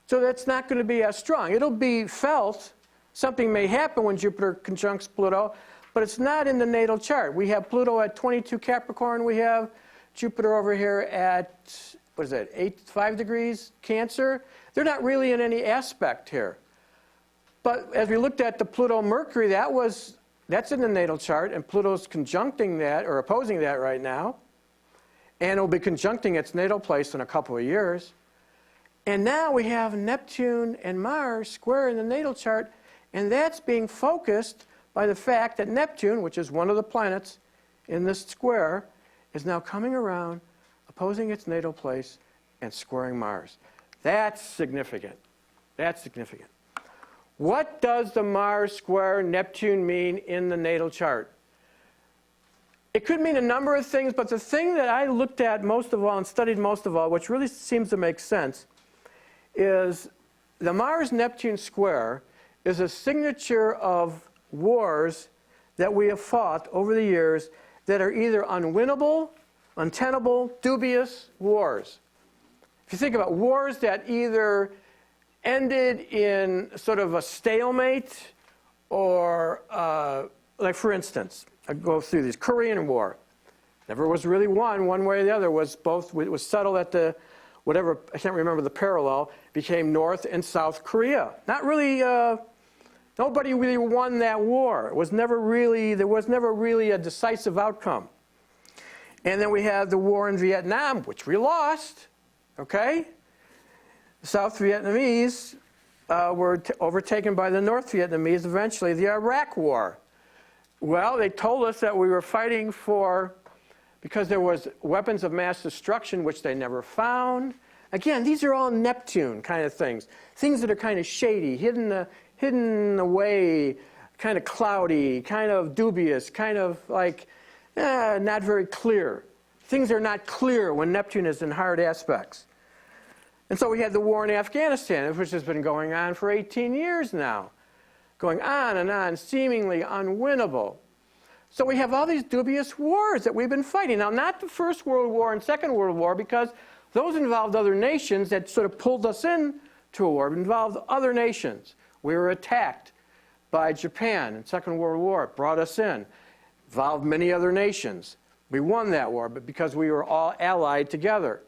So that's not going to be as strong. It'll be felt. Something may happen when Jupiter conjuncts Pluto, but it's not in the natal chart. We have Pluto at 22 Capricorn. We have Jupiter over here at, 5 degrees Cancer. They're not really in any aspect here. But as we looked at the Pluto-Mercury, that's in the natal chart, and Pluto's conjuncting that, or opposing that right now. And it'll be conjuncting its natal place in a couple of years. And now we have Neptune and Mars square in the natal chart, and that's being focused by the fact that Neptune, which is one of the planets in this square, is now coming around, opposing its natal place, and squaring Mars. That's significant. That's significant. What does the Mars square Neptune mean in the natal chart? It could mean a number of things, but the thing that I looked at most of all and studied most of all, which really seems to make sense, is the Mars-Neptune square is a signature of wars that we have fought over the years that are either unwinnable, untenable, dubious wars. If you think about wars that either ended in sort of a stalemate or, like for instance, I go through these. Korean War. Never was really won one way or the other. It was settled at the, whatever, I can't remember the parallel, became North and South Korea. Not really, nobody really won that war. There was never really a decisive outcome. And then we had the war in Vietnam, which we lost, okay? The South Vietnamese were overtaken by the North Vietnamese eventually, the Iraq War. Well, they told us that we were fighting because there was weapons of mass destruction, which they never found. Again, these are all Neptune kind of things. Things that are kind of shady, hidden away, kind of cloudy, kind of dubious, kind of like not very clear. Things are not clear when Neptune is in hard aspects. And so we had the war in Afghanistan, which has been going on for 18 years now. Going on and on, seemingly unwinnable. So we have all these dubious wars that we've been fighting. Now, not the First World War and Second World War, because those involved other nations that sort of pulled us into a war. It involved other nations. We were attacked by Japan in Second World War. It brought us in. Involved many other nations. We won that war, but because we were all allied together.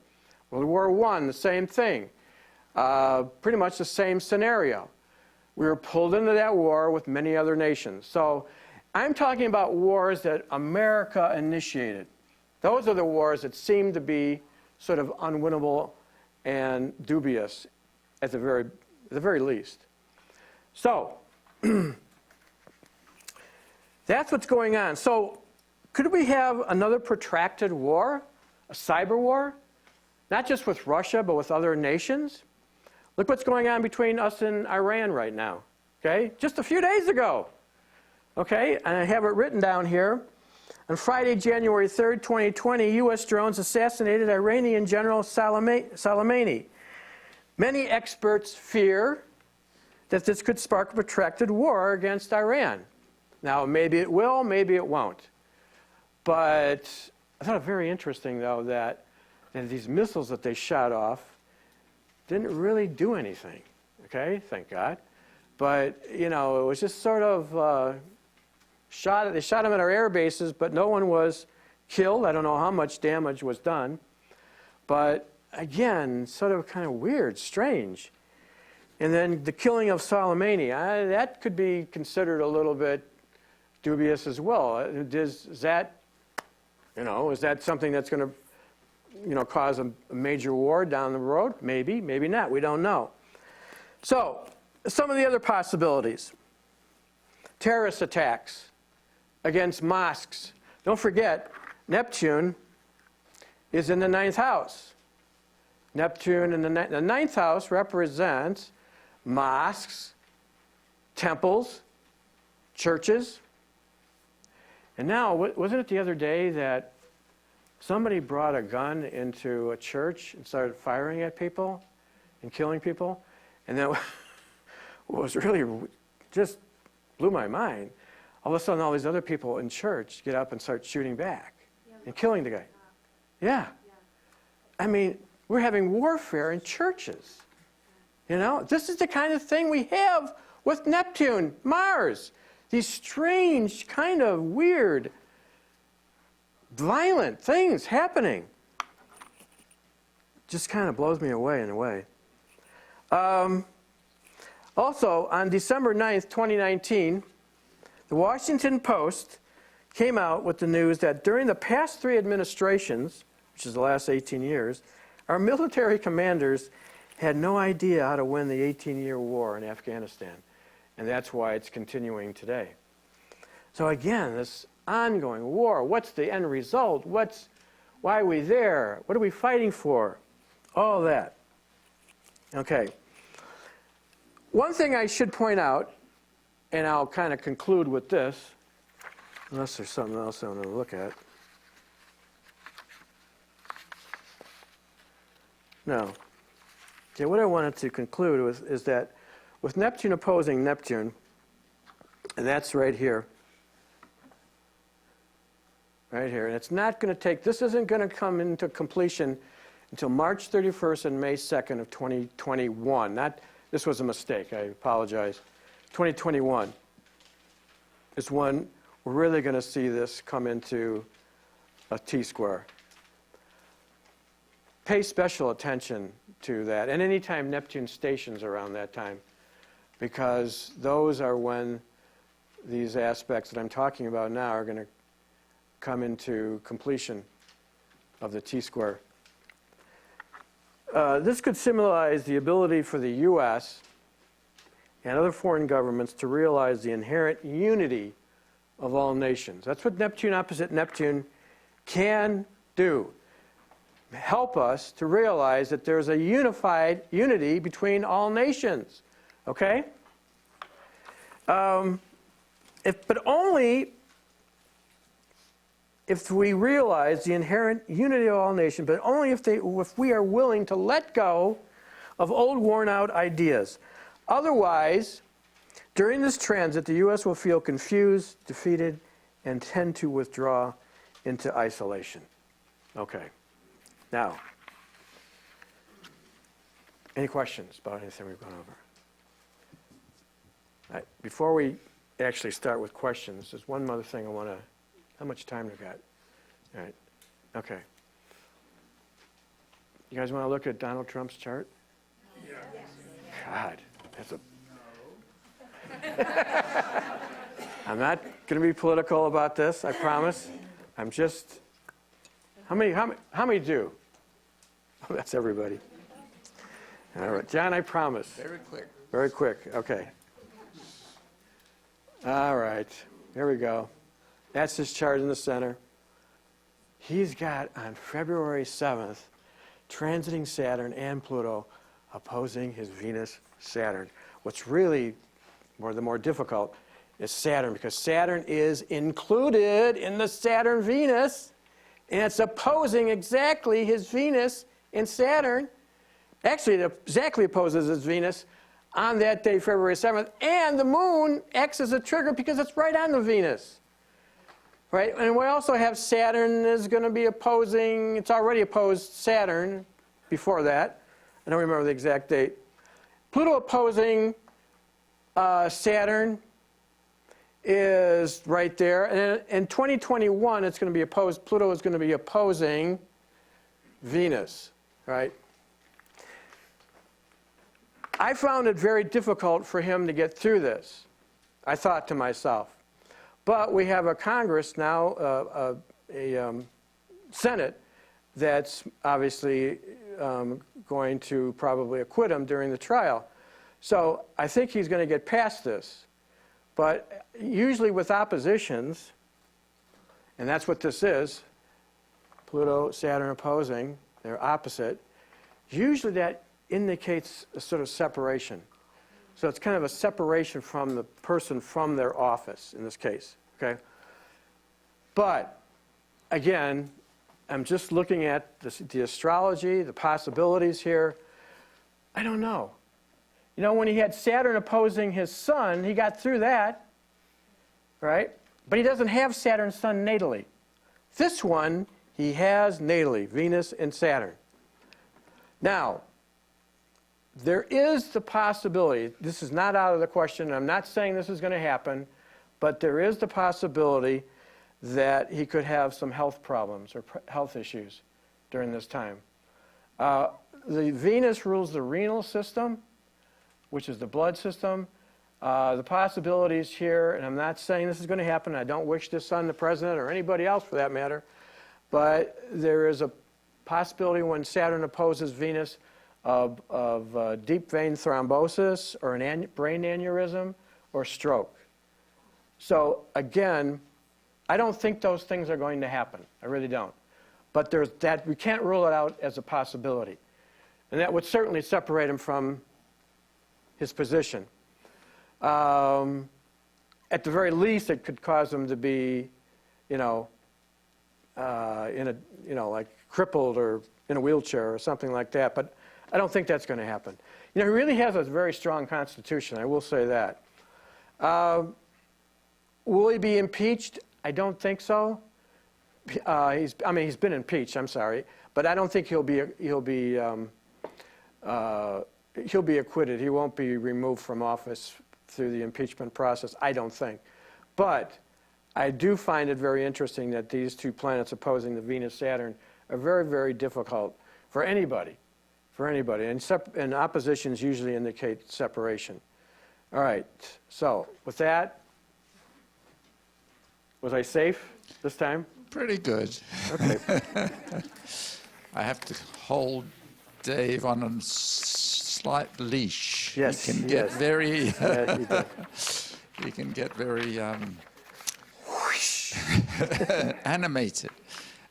World War I, the same thing. Pretty much the same scenario. We were pulled into that war with many other nations. So I'm talking about wars that America initiated. Those are the wars that seem to be sort of unwinnable and dubious at the very least. So that's what's going on. So could we have another protracted war, a cyber war? Not just with Russia, but with other nations? Look what's going on between us and Iran right now, okay? Just a few days ago, okay? And I have it written down here. On Friday, January 3rd, 2020, U.S. drones assassinated Iranian General Soleimani. Many experts fear that this could spark a protracted war against Iran. Now, maybe it will, maybe it won't. But I thought it very interesting, though, that these missiles that they shot off didn't really do anything, okay? Thank God. But, you know, it was just sort of they shot them at our air bases, but no one was killed. I don't know how much damage was done. But, again, sort of kind of weird, strange. And then the killing of Soleimani, that could be considered a little bit dubious as well. Is that something that's going to cause a major war down the road? Maybe, maybe not. We don't know. So, some of the other possibilities. Terrorist attacks against mosques. Don't forget, Neptune is in the 9th house. Neptune in the 9th house represents mosques, temples, churches. And now, wasn't it the other day that somebody brought a gun into a church and started firing at people and killing people? And that was really, just blew my mind. All of a sudden, all these other people in church get up and start shooting back and killing the guy. Yeah. I mean, we're having warfare in churches. You know, this is the kind of thing we have with Neptune, Mars. These strange, kind of weird, violent things happening. Just kind of blows me away in a way. Also, on December 9th, 2019, the Washington Post came out with the news that during the past 3 administrations, which is the last 18 years, our military commanders had no idea how to win the 18-year war in Afghanistan. And that's why it's continuing today. So again, this ongoing war, what's the end result? Why are we there? What are we fighting for? All that. Okay. One thing I should point out, and I'll kind of conclude with this, unless there's something else I want to look at. No. Okay, what I wanted to conclude is that with Neptune opposing Neptune, and that's right here, and it's not going to take, this isn't going to come into completion until March 31st and May 2nd of 2021. This was a mistake, I apologize. 2021 is when we're really going to see this come into a T-square. Pay special attention to that, and anytime Neptune stations around that time, because those are when these aspects that I'm talking about now are going to come into completion of the T-square. This could symbolize the ability for the U.S. and other foreign governments to realize the inherent unity of all nations. That's what Neptune opposite Neptune can do. Help us to realize that there's a unity between all nations. Okay? But only if we realize the inherent unity of all nations, but only if we are willing to let go of old, worn-out ideas. Otherwise, during this transit, the U.S. will feel confused, defeated, and tend to withdraw into isolation. Okay. Now, any questions about anything we've gone over? Before we actually start with questions, there's one other thing I want to, how much time we got? All right. Okay. You guys want to look at Donald Trump's chart? Yeah. God, that's a... I'm not going to be political about this, I promise. I'm just... How many do? Oh, that's everybody. All right. John, I promise. Very quick. Very quick. Okay. All right. Here we go. That's his chart in the center. He's got on February 7th, transiting Saturn and Pluto opposing his Venus Saturn. What's really the more difficult is Saturn, because Saturn is included in the Saturn-Venus, and it's opposing exactly his Venus in Saturn. Actually, it exactly opposes his Venus on that day, February 7th, and the moon acts as a trigger because it's right on the Venus. Right? And we also have Saturn is going to be opposing, it's already opposed Saturn before that. I don't remember the exact date. Pluto opposing Saturn is right there. And in 2021, it's going to be opposed, Pluto is going to be opposing Venus, right? I found it very difficult for him to get through this, I thought to myself. But we have a Congress now, a Senate, that's obviously going to probably acquit him during the trial. So I think he's going to get past this. But usually with oppositions, and that's what this is, Pluto, Saturn opposing, they're opposite, usually that indicates a sort of separation. So it's kind of a separation from the person from their office in this case, okay? But, again, I'm just looking at the astrology, the possibilities here. I don't know. You know, when he had Saturn opposing his sun, he got through that, right? But he doesn't have Saturn sun natally. This one, he has natally, Venus and Saturn. Now, there is the possibility, this is not out of the question, I'm not saying this is going to happen, but there is the possibility that he could have some health problems or health issues during this time. The Venus rules the renal system, which is the blood system. The possibilities here, and I'm not saying this is going to happen, I don't wish this on the president or anybody else for that matter, but there is a possibility when Saturn opposes Venus of deep vein thrombosis or brain aneurysm or stroke. So again, I don't think those things are going to happen. I really don't. But there's that, we can't rule it out as a possibility. And that would certainly separate him from his position. At the very least, it could cause him to be, like crippled or in a wheelchair or something like that. But I don't think that's going to happen. He really has a very strong constitution, I will say that. Will he be impeached? I don't think so. He's been impeached, I'm sorry. But I don't think he'll be acquitted. He won't be removed from office through the impeachment process, I don't think. But I do find it very interesting that these two planets opposing the Venus-Saturn are very, very difficult for anybody. And oppositions usually indicate separation. All right, so with that, was I safe this time? Pretty good. Okay. I have to hold Dave on a slight leash. Yes, He can get very... Yeah, you did. he can get very animated.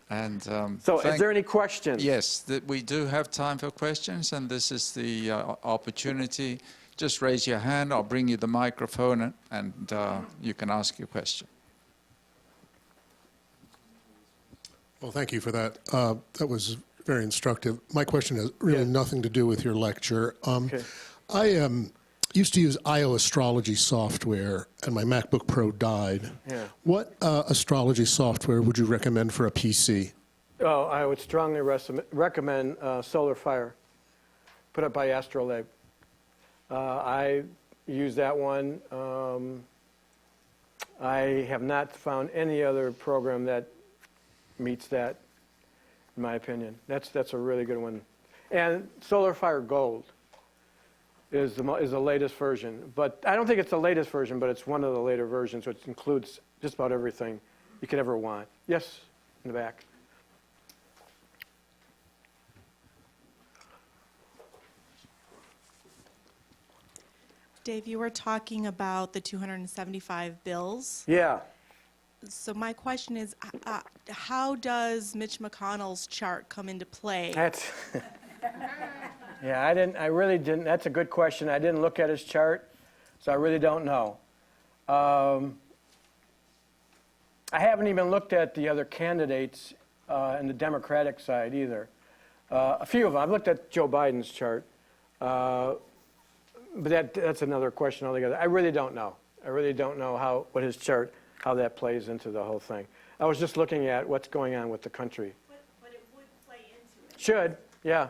And So is there any questions? Yes, we do have time for questions, and this is the opportunity. Just raise your hand, I'll bring you the microphone, and you can ask your question. Well, thank you for that. That was very instructive. My question has really nothing to do with your lecture. Okay. I used to use IO astrology software, and my MacBook Pro died. Yeah. What astrology software would you recommend for a PC? Oh, I would strongly recommend Solar Fire, put up by Astrolabe. I use that one. I have not found any other program that meets that, in my opinion. That's a really good one. And Solar Fire Gold is the latest version. But I don't think it's the latest version, but it's one of the later versions, which includes just about everything you could ever want. Yes, in the back. Dave, you were talking about the 275 bills. Yeah. So my question is, how does Mitch McConnell's chart come into play? That's yeah, I really didn't. That's a good question. I didn't look at his chart, so I really don't know. I haven't even looked at the other candidates in the Democratic side either. A few of them. I've looked at Joe Biden's chart, but that's another question altogether. I really don't know. I really don't know what his chart, how that plays into the whole thing. I was just looking at what's going on with the country. But it would play into it. Should, yeah.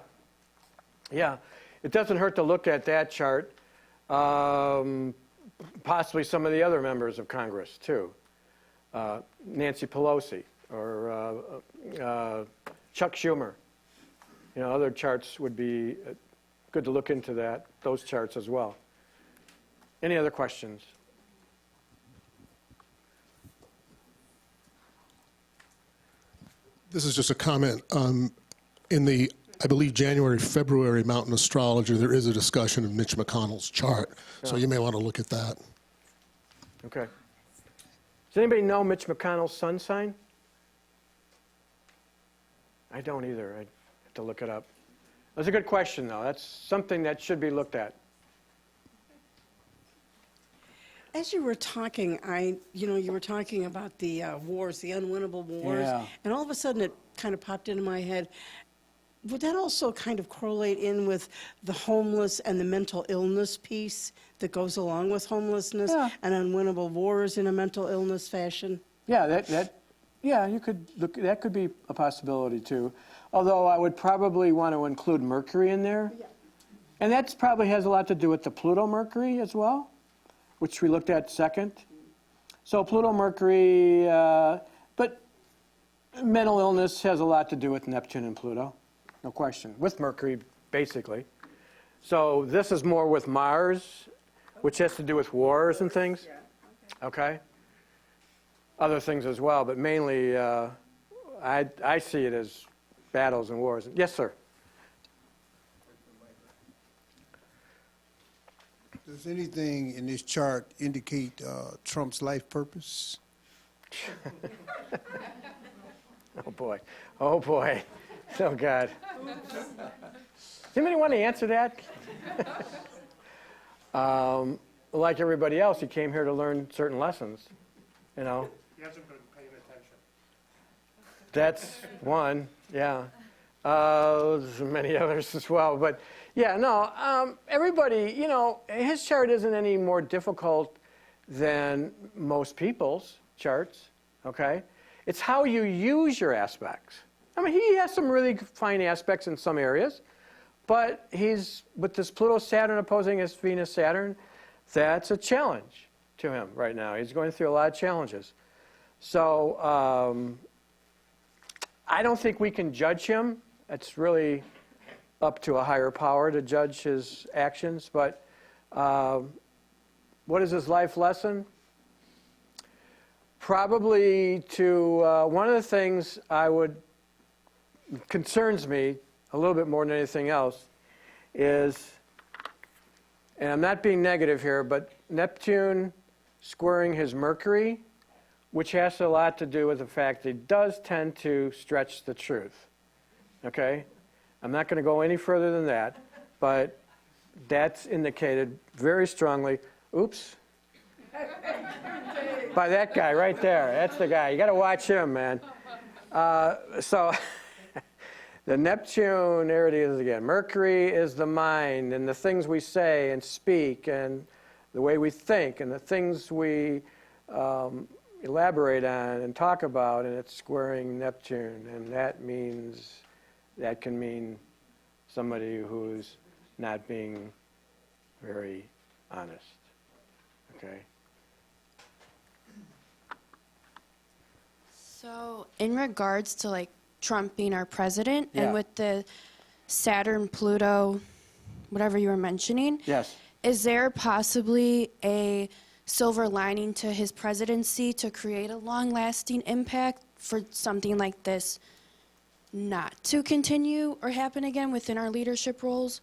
Yeah. It doesn't hurt to look at that chart. Possibly some of the other members of Congress, too. Nancy Pelosi or Chuck Schumer. You know, other charts would be good to look into those charts as well. Any other questions? This is just a comment. In the, I believe, January, February Mountain Astrologer, there is a discussion of Mitch McConnell's chart. So you may want to look at that. Okay. Does anybody know Mitch McConnell's sun sign? I don't either. I have to look it up. That's a good question, though. That's something that should be looked at. As you were talking, you were talking about the wars, the unwinnable wars, Yeah. and all of a sudden it kind of popped into my head. Would that also kind of correlate in with the homeless and the mental illness piece that goes along with homelessness and unwinnable wars in a mental illness fashion? Yeah, you could look. That could be a possibility too. Although I would probably want to include Mercury in there, and that probably has a lot to do with the Pluto-Mercury as well, which we looked at second. So Pluto-Mercury, but mental illness has a lot to do with Neptune and Pluto, no question. With Mercury, basically. So this is more with Mars, which has to do with wars and things. Okay. Other things as well, but mainly I see it as battles and wars. Yes, sir. Does anything in this chart indicate Trump's life purpose? Oh, boy. Oh, boy. Oh, God. Does anybody want to answer that? Like everybody else, he came here to learn certain lessons, you know. He hasn't been paying attention. That's one, yeah. There's many others as well. But, yeah, no, everybody, you know, his chart isn't any more difficult than most people's charts, okay? It's how you use your aspects. I mean, he has some really fine aspects in some areas, but he's, with this Pluto-Saturn opposing his Venus-Saturn, that's a challenge to him right now. He's going through a lot of challenges. So I don't think we can judge him. It's really up to a higher power to judge his actions. But what is his life lesson? Probably to one of the things concerns me a little bit more than anything else is, and I'm not being negative here, but Neptune squaring his Mercury, which has a lot to do with the fact that he does tend to stretch the truth. Okay? I'm not going to go any further than that, but that's indicated very strongly. Oops. By that guy right there. That's the guy. You got to watch him, man. So the Neptune, there it is again. Mercury is the mind and the things we say and speak and the way we think and the things we elaborate on and talk about, and it's squaring Neptune, and that can mean somebody who's not being very honest. Okay. So, in regards to like Trump being our president, Yeah. and with the Saturn, Pluto, whatever you were mentioning, Yes. is there possibly a silver lining to his presidency to create a long-lasting impact for something like this not to continue or happen again within our leadership roles?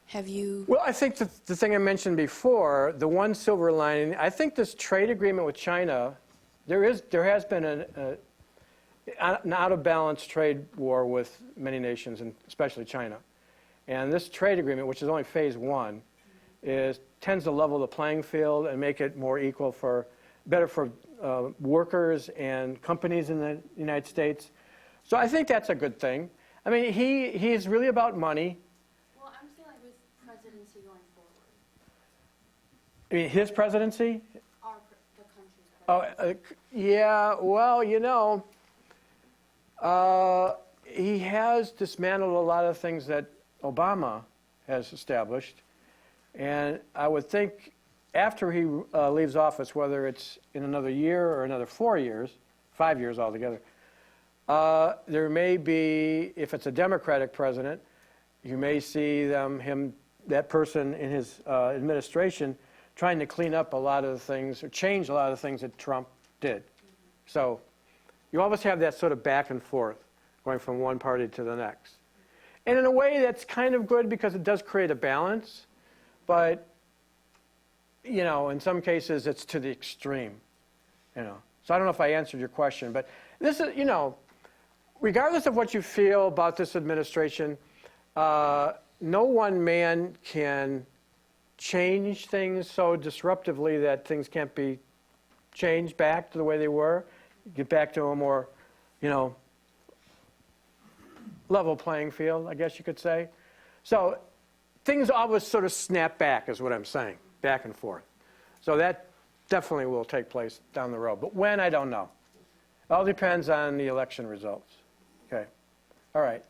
Have you? Well, I think the thing I mentioned before, the one silver lining, I think this trade agreement with China, there has been an out-of-balance trade war with many nations, and especially China. And this trade agreement, which is only phase one, tends to level the playing field and make it more equal better for workers and companies in the United States. So I think that's a good thing. I mean, he's really about money. Well, I'm saying like with presidency going forward. I mean, his presidency? The country's presidency. Yeah, well, he has dismantled a lot of things that Obama has established. And I would think after he leaves office, whether it's in another year or another 4 years, 5 years altogether, there may be, if it's a Democratic president, you may see that person in his administration trying to clean up a lot of the things or change a lot of the things that Trump did. So you always have that sort of back and forth going from one party to the next. And in a way that's kind of good because it does create a balance, but in some cases it's to the extreme, So I don't know if I answered your question, but this is, regardless of what you feel about this administration, no one man can change things so disruptively that things can't be changed back to the way they were, get back to a more, level playing field, I guess you could say. So things always sort of snap back is what I'm saying, back and forth. So that definitely will take place down the road. But when, I don't know. It all depends on the election results. Okay. All right.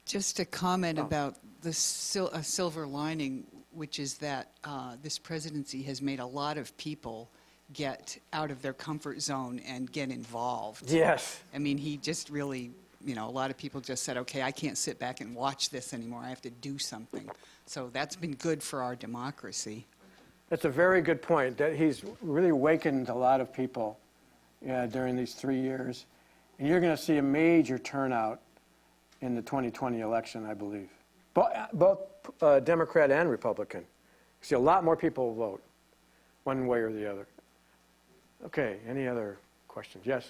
Just a comment about the silver lining, which is that this presidency has made a lot of people get out of their comfort zone and get involved. Yes. I mean, he just really, a lot of people just said, okay, I can't sit back and watch this anymore. I have to do something. So that's been good for our democracy. That's a very good point, that he's really awakened a lot of people during these 3 years. And you're going to see a major turnout in the 2020 election, I believe. Both Democrat and Republican. You see a lot more people will vote, one way or the other. Okay, any other questions? Yes?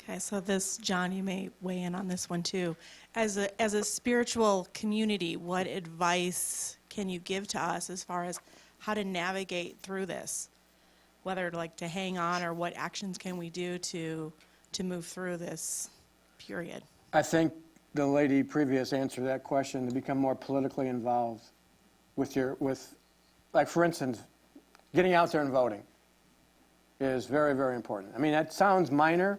Okay, so this, John, you may weigh in on this one too. As a spiritual community, what advice can you give to us as far as how to navigate through this? Whether to hang on, or what actions can we do to move through this period? I think the lady previous answered that question, to become more politically involved with like for instance, getting out there and voting is very, very important. I mean, that sounds minor,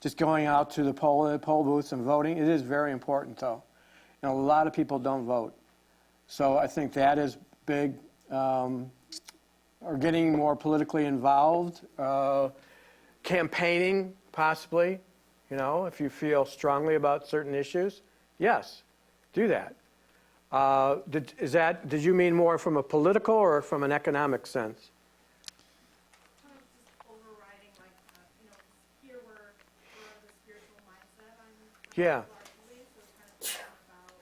just going out to the poll booths and voting. It is very important, though. A lot of people don't vote. So I think that is big. Or getting more politically involved, campaigning possibly, if you feel strongly about certain issues. Yes, do that. Did you mean more from a political or from an economic sense? Kind of just overriding, here we're the spiritual mindset. Yeah. Largely, so it's kind of thinking about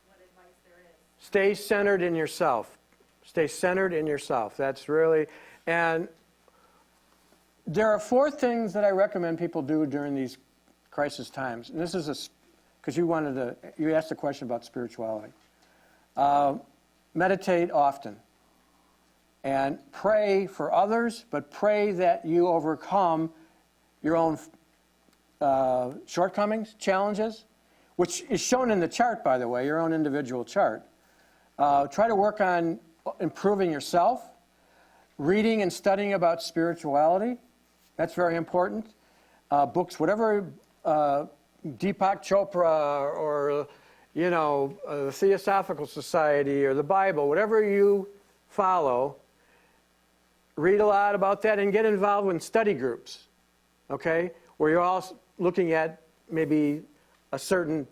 what advice there is. Stay centered in yourself. Stay centered in yourself. That's really, and there are 4 things that I recommend people do during these crisis times. And this is because you asked a question about spirituality. Meditate often. And pray for others, but pray that you overcome your own shortcomings, challenges, which is shown in the chart, by the way, your own individual chart. Try to work on improving yourself, reading and studying about spirituality. That's very important. Books, whatever Deepak Chopra or, the Theosophical Society or the Bible, whatever you follow, read a lot about that and get involved in study groups, okay, where you're all looking at maybe a certain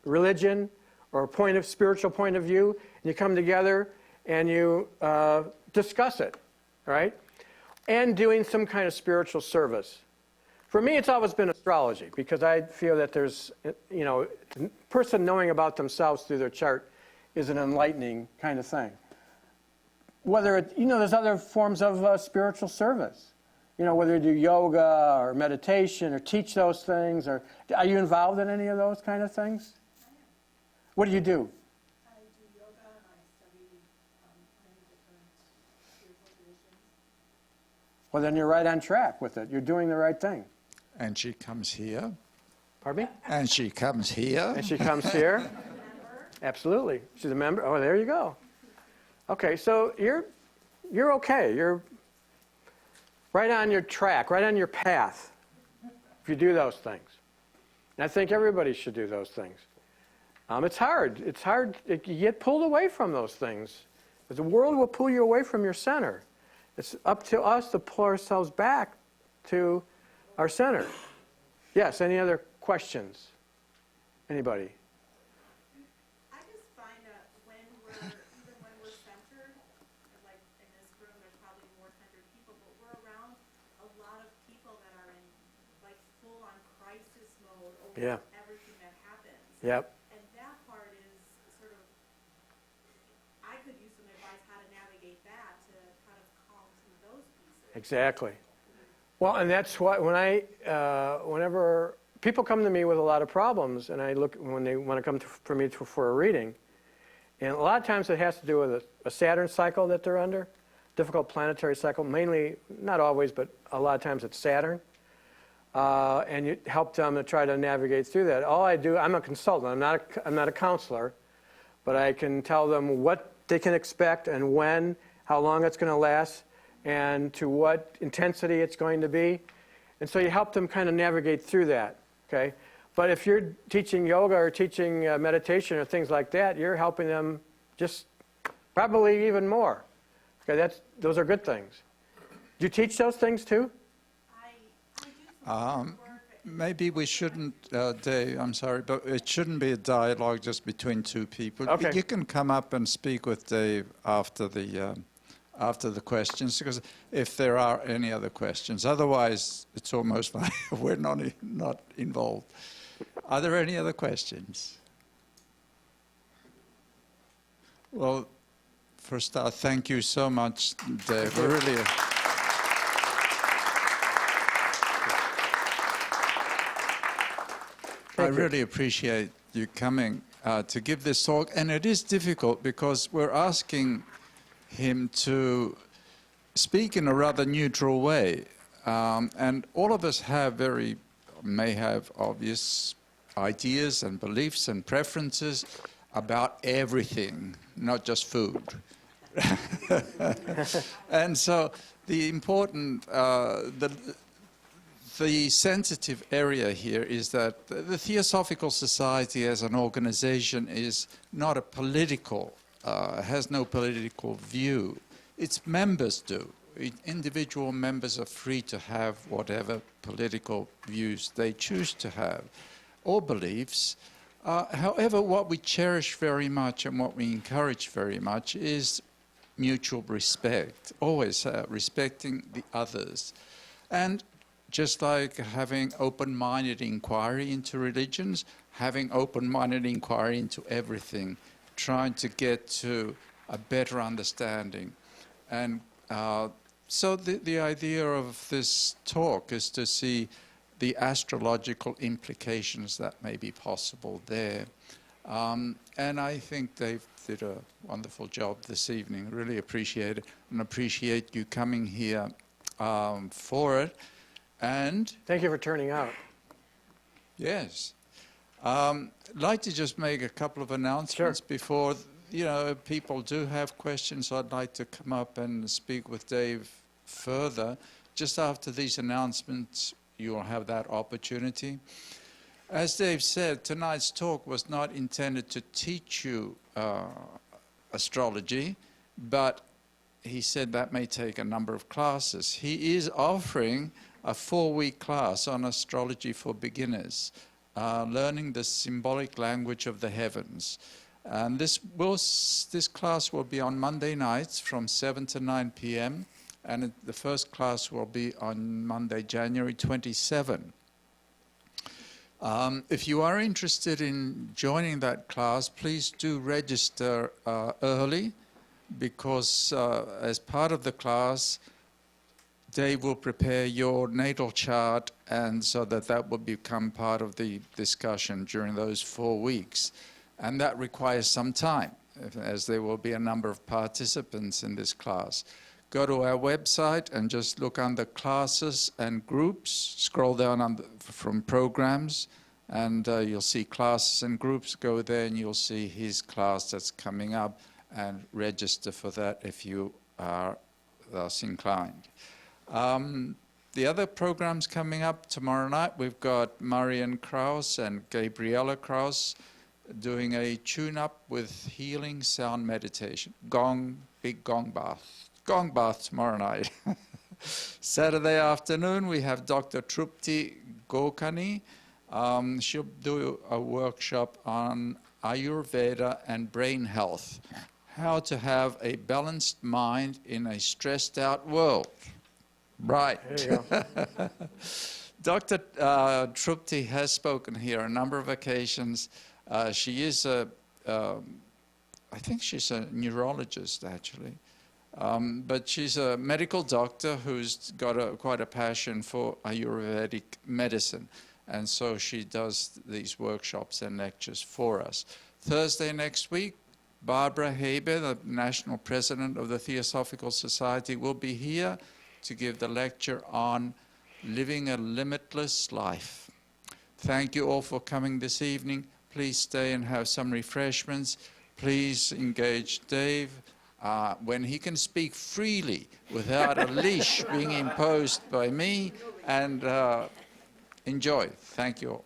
religion or a spiritual point of view, and you come together and you discuss it, right? And doing some kind of spiritual service. For me, it's always been astrology, because I feel that there's, a person knowing about themselves through their chart is an enlightening kind of thing. Whether there's other forms of spiritual service. Whether you do yoga or meditation or teach those things, or are you involved in any of those kind of things? What do you do? I do yoga and I study many different spiritual traditions. Well, then you're right on track with it. You're doing the right thing. And she comes here. Pardon me? And she comes here. And she comes here. Absolutely. She's a member. Oh, there you go. Okay, so you're okay. You're right on your track, right on your path, if you do those things. And I think everybody should do those things. It's hard. It's hard. You get pulled away from those things. The world will pull you away from your center. It's up to us to pull ourselves back to our center. Yes, any other questions? Anybody? I just find that when we're centered, like in this room, there's probably more centered people, but we're around a lot of people that are in like full-on crisis mode over everything that happens. Yep. And that part is sort of, I could use some advice how to navigate that to kind of calm some of those pieces. Exactly. Well, and that's what whenever people come to me with a lot of problems, and I look when they want to come for a reading, and a lot of times it has to do with a Saturn cycle that they're under, difficult planetary cycle. Mainly, not always, but a lot of times it's Saturn, and you help them to try to navigate through that. All I do, I'm a consultant. I'm not a counselor, but I can tell them what they can expect and when, how long it's going to last, and to what intensity it's going to be. And so you help them kind of navigate through that, okay? But if you're teaching yoga or teaching meditation or things like that, you're helping them just probably even more. Okay, those are good things. Do you teach those things too? I do some work. Maybe we shouldn't, Dave, I'm sorry, but it shouldn't be a dialogue just between two people. Okay. You can come up and speak with Dave after the questions, because if there are any other questions. Otherwise, it's almost like we're not involved. Are there any other questions? Well, for a start, thank you so much, Dave. Really. I really appreciate you coming to give this talk. And it is difficult because we're asking him to speak in a rather neutral way. And all of us may have obvious ideas and beliefs and preferences about everything, not just food. And so the important, the sensitive area here is that the Theosophical Society as an organization is not a political, has no political view. Its members do. Individual members are free to have whatever political views they choose to have, or beliefs. However, what we cherish very much and what we encourage very much is mutual respect, always respecting the others. And just like having open-minded inquiry into religions, having open-minded inquiry into everything, trying to get to a better understanding. And so the idea of this talk is to see the astrological implications that may be possible there. And I think they did a wonderful job this evening. Really appreciate it, and appreciate you coming here for it. And thank you for turning out. Yes. I'd like to just make a couple of announcements before, people do have questions. I'd like to come up and speak with Dave further. Just after these announcements, you'll have that opportunity. As Dave said, tonight's talk was not intended to teach you astrology, but he said that may take a number of classes. He is offering a 4-week class on astrology for beginners, learning the symbolic language of the heavens. And this class will be on Monday nights from 7 to 9 p.m. And the first class will be on Monday, January 27. If you are interested in joining that class, please do register early, because as part of the class, Dave will prepare your natal chart, and so that will become part of the discussion during those 4 weeks. And that requires some time, as there will be a number of participants in this class. Go to our website and just look under classes and groups, scroll down from programs, and you'll see classes and groups. Go there and you'll see his class that's coming up, and register for that if you are thus inclined. The other programs coming up tomorrow night, we've got Marian Krause and Gabriella Krause doing a tune-up with healing sound meditation. Big gong bath tomorrow night. Saturday afternoon, we have Dr. Trupti Gokani. She'll do a workshop on Ayurveda and brain health, how to have a balanced mind in a stressed out world. Right. There you go. Dr. Trupti has spoken here on a number of occasions. She is I think she's a neurologist, actually. But she's a medical doctor who's got quite a passion for Ayurvedic medicine. And so she does these workshops and lectures for us. Thursday next week, Barbara Haber, the National President of the Theosophical Society, will be here to give the lecture on living a limitless life. Thank you all for coming this evening. Please stay and have some refreshments. Please engage Dave when he can speak freely without a leash being imposed by me, and enjoy. Thank you all.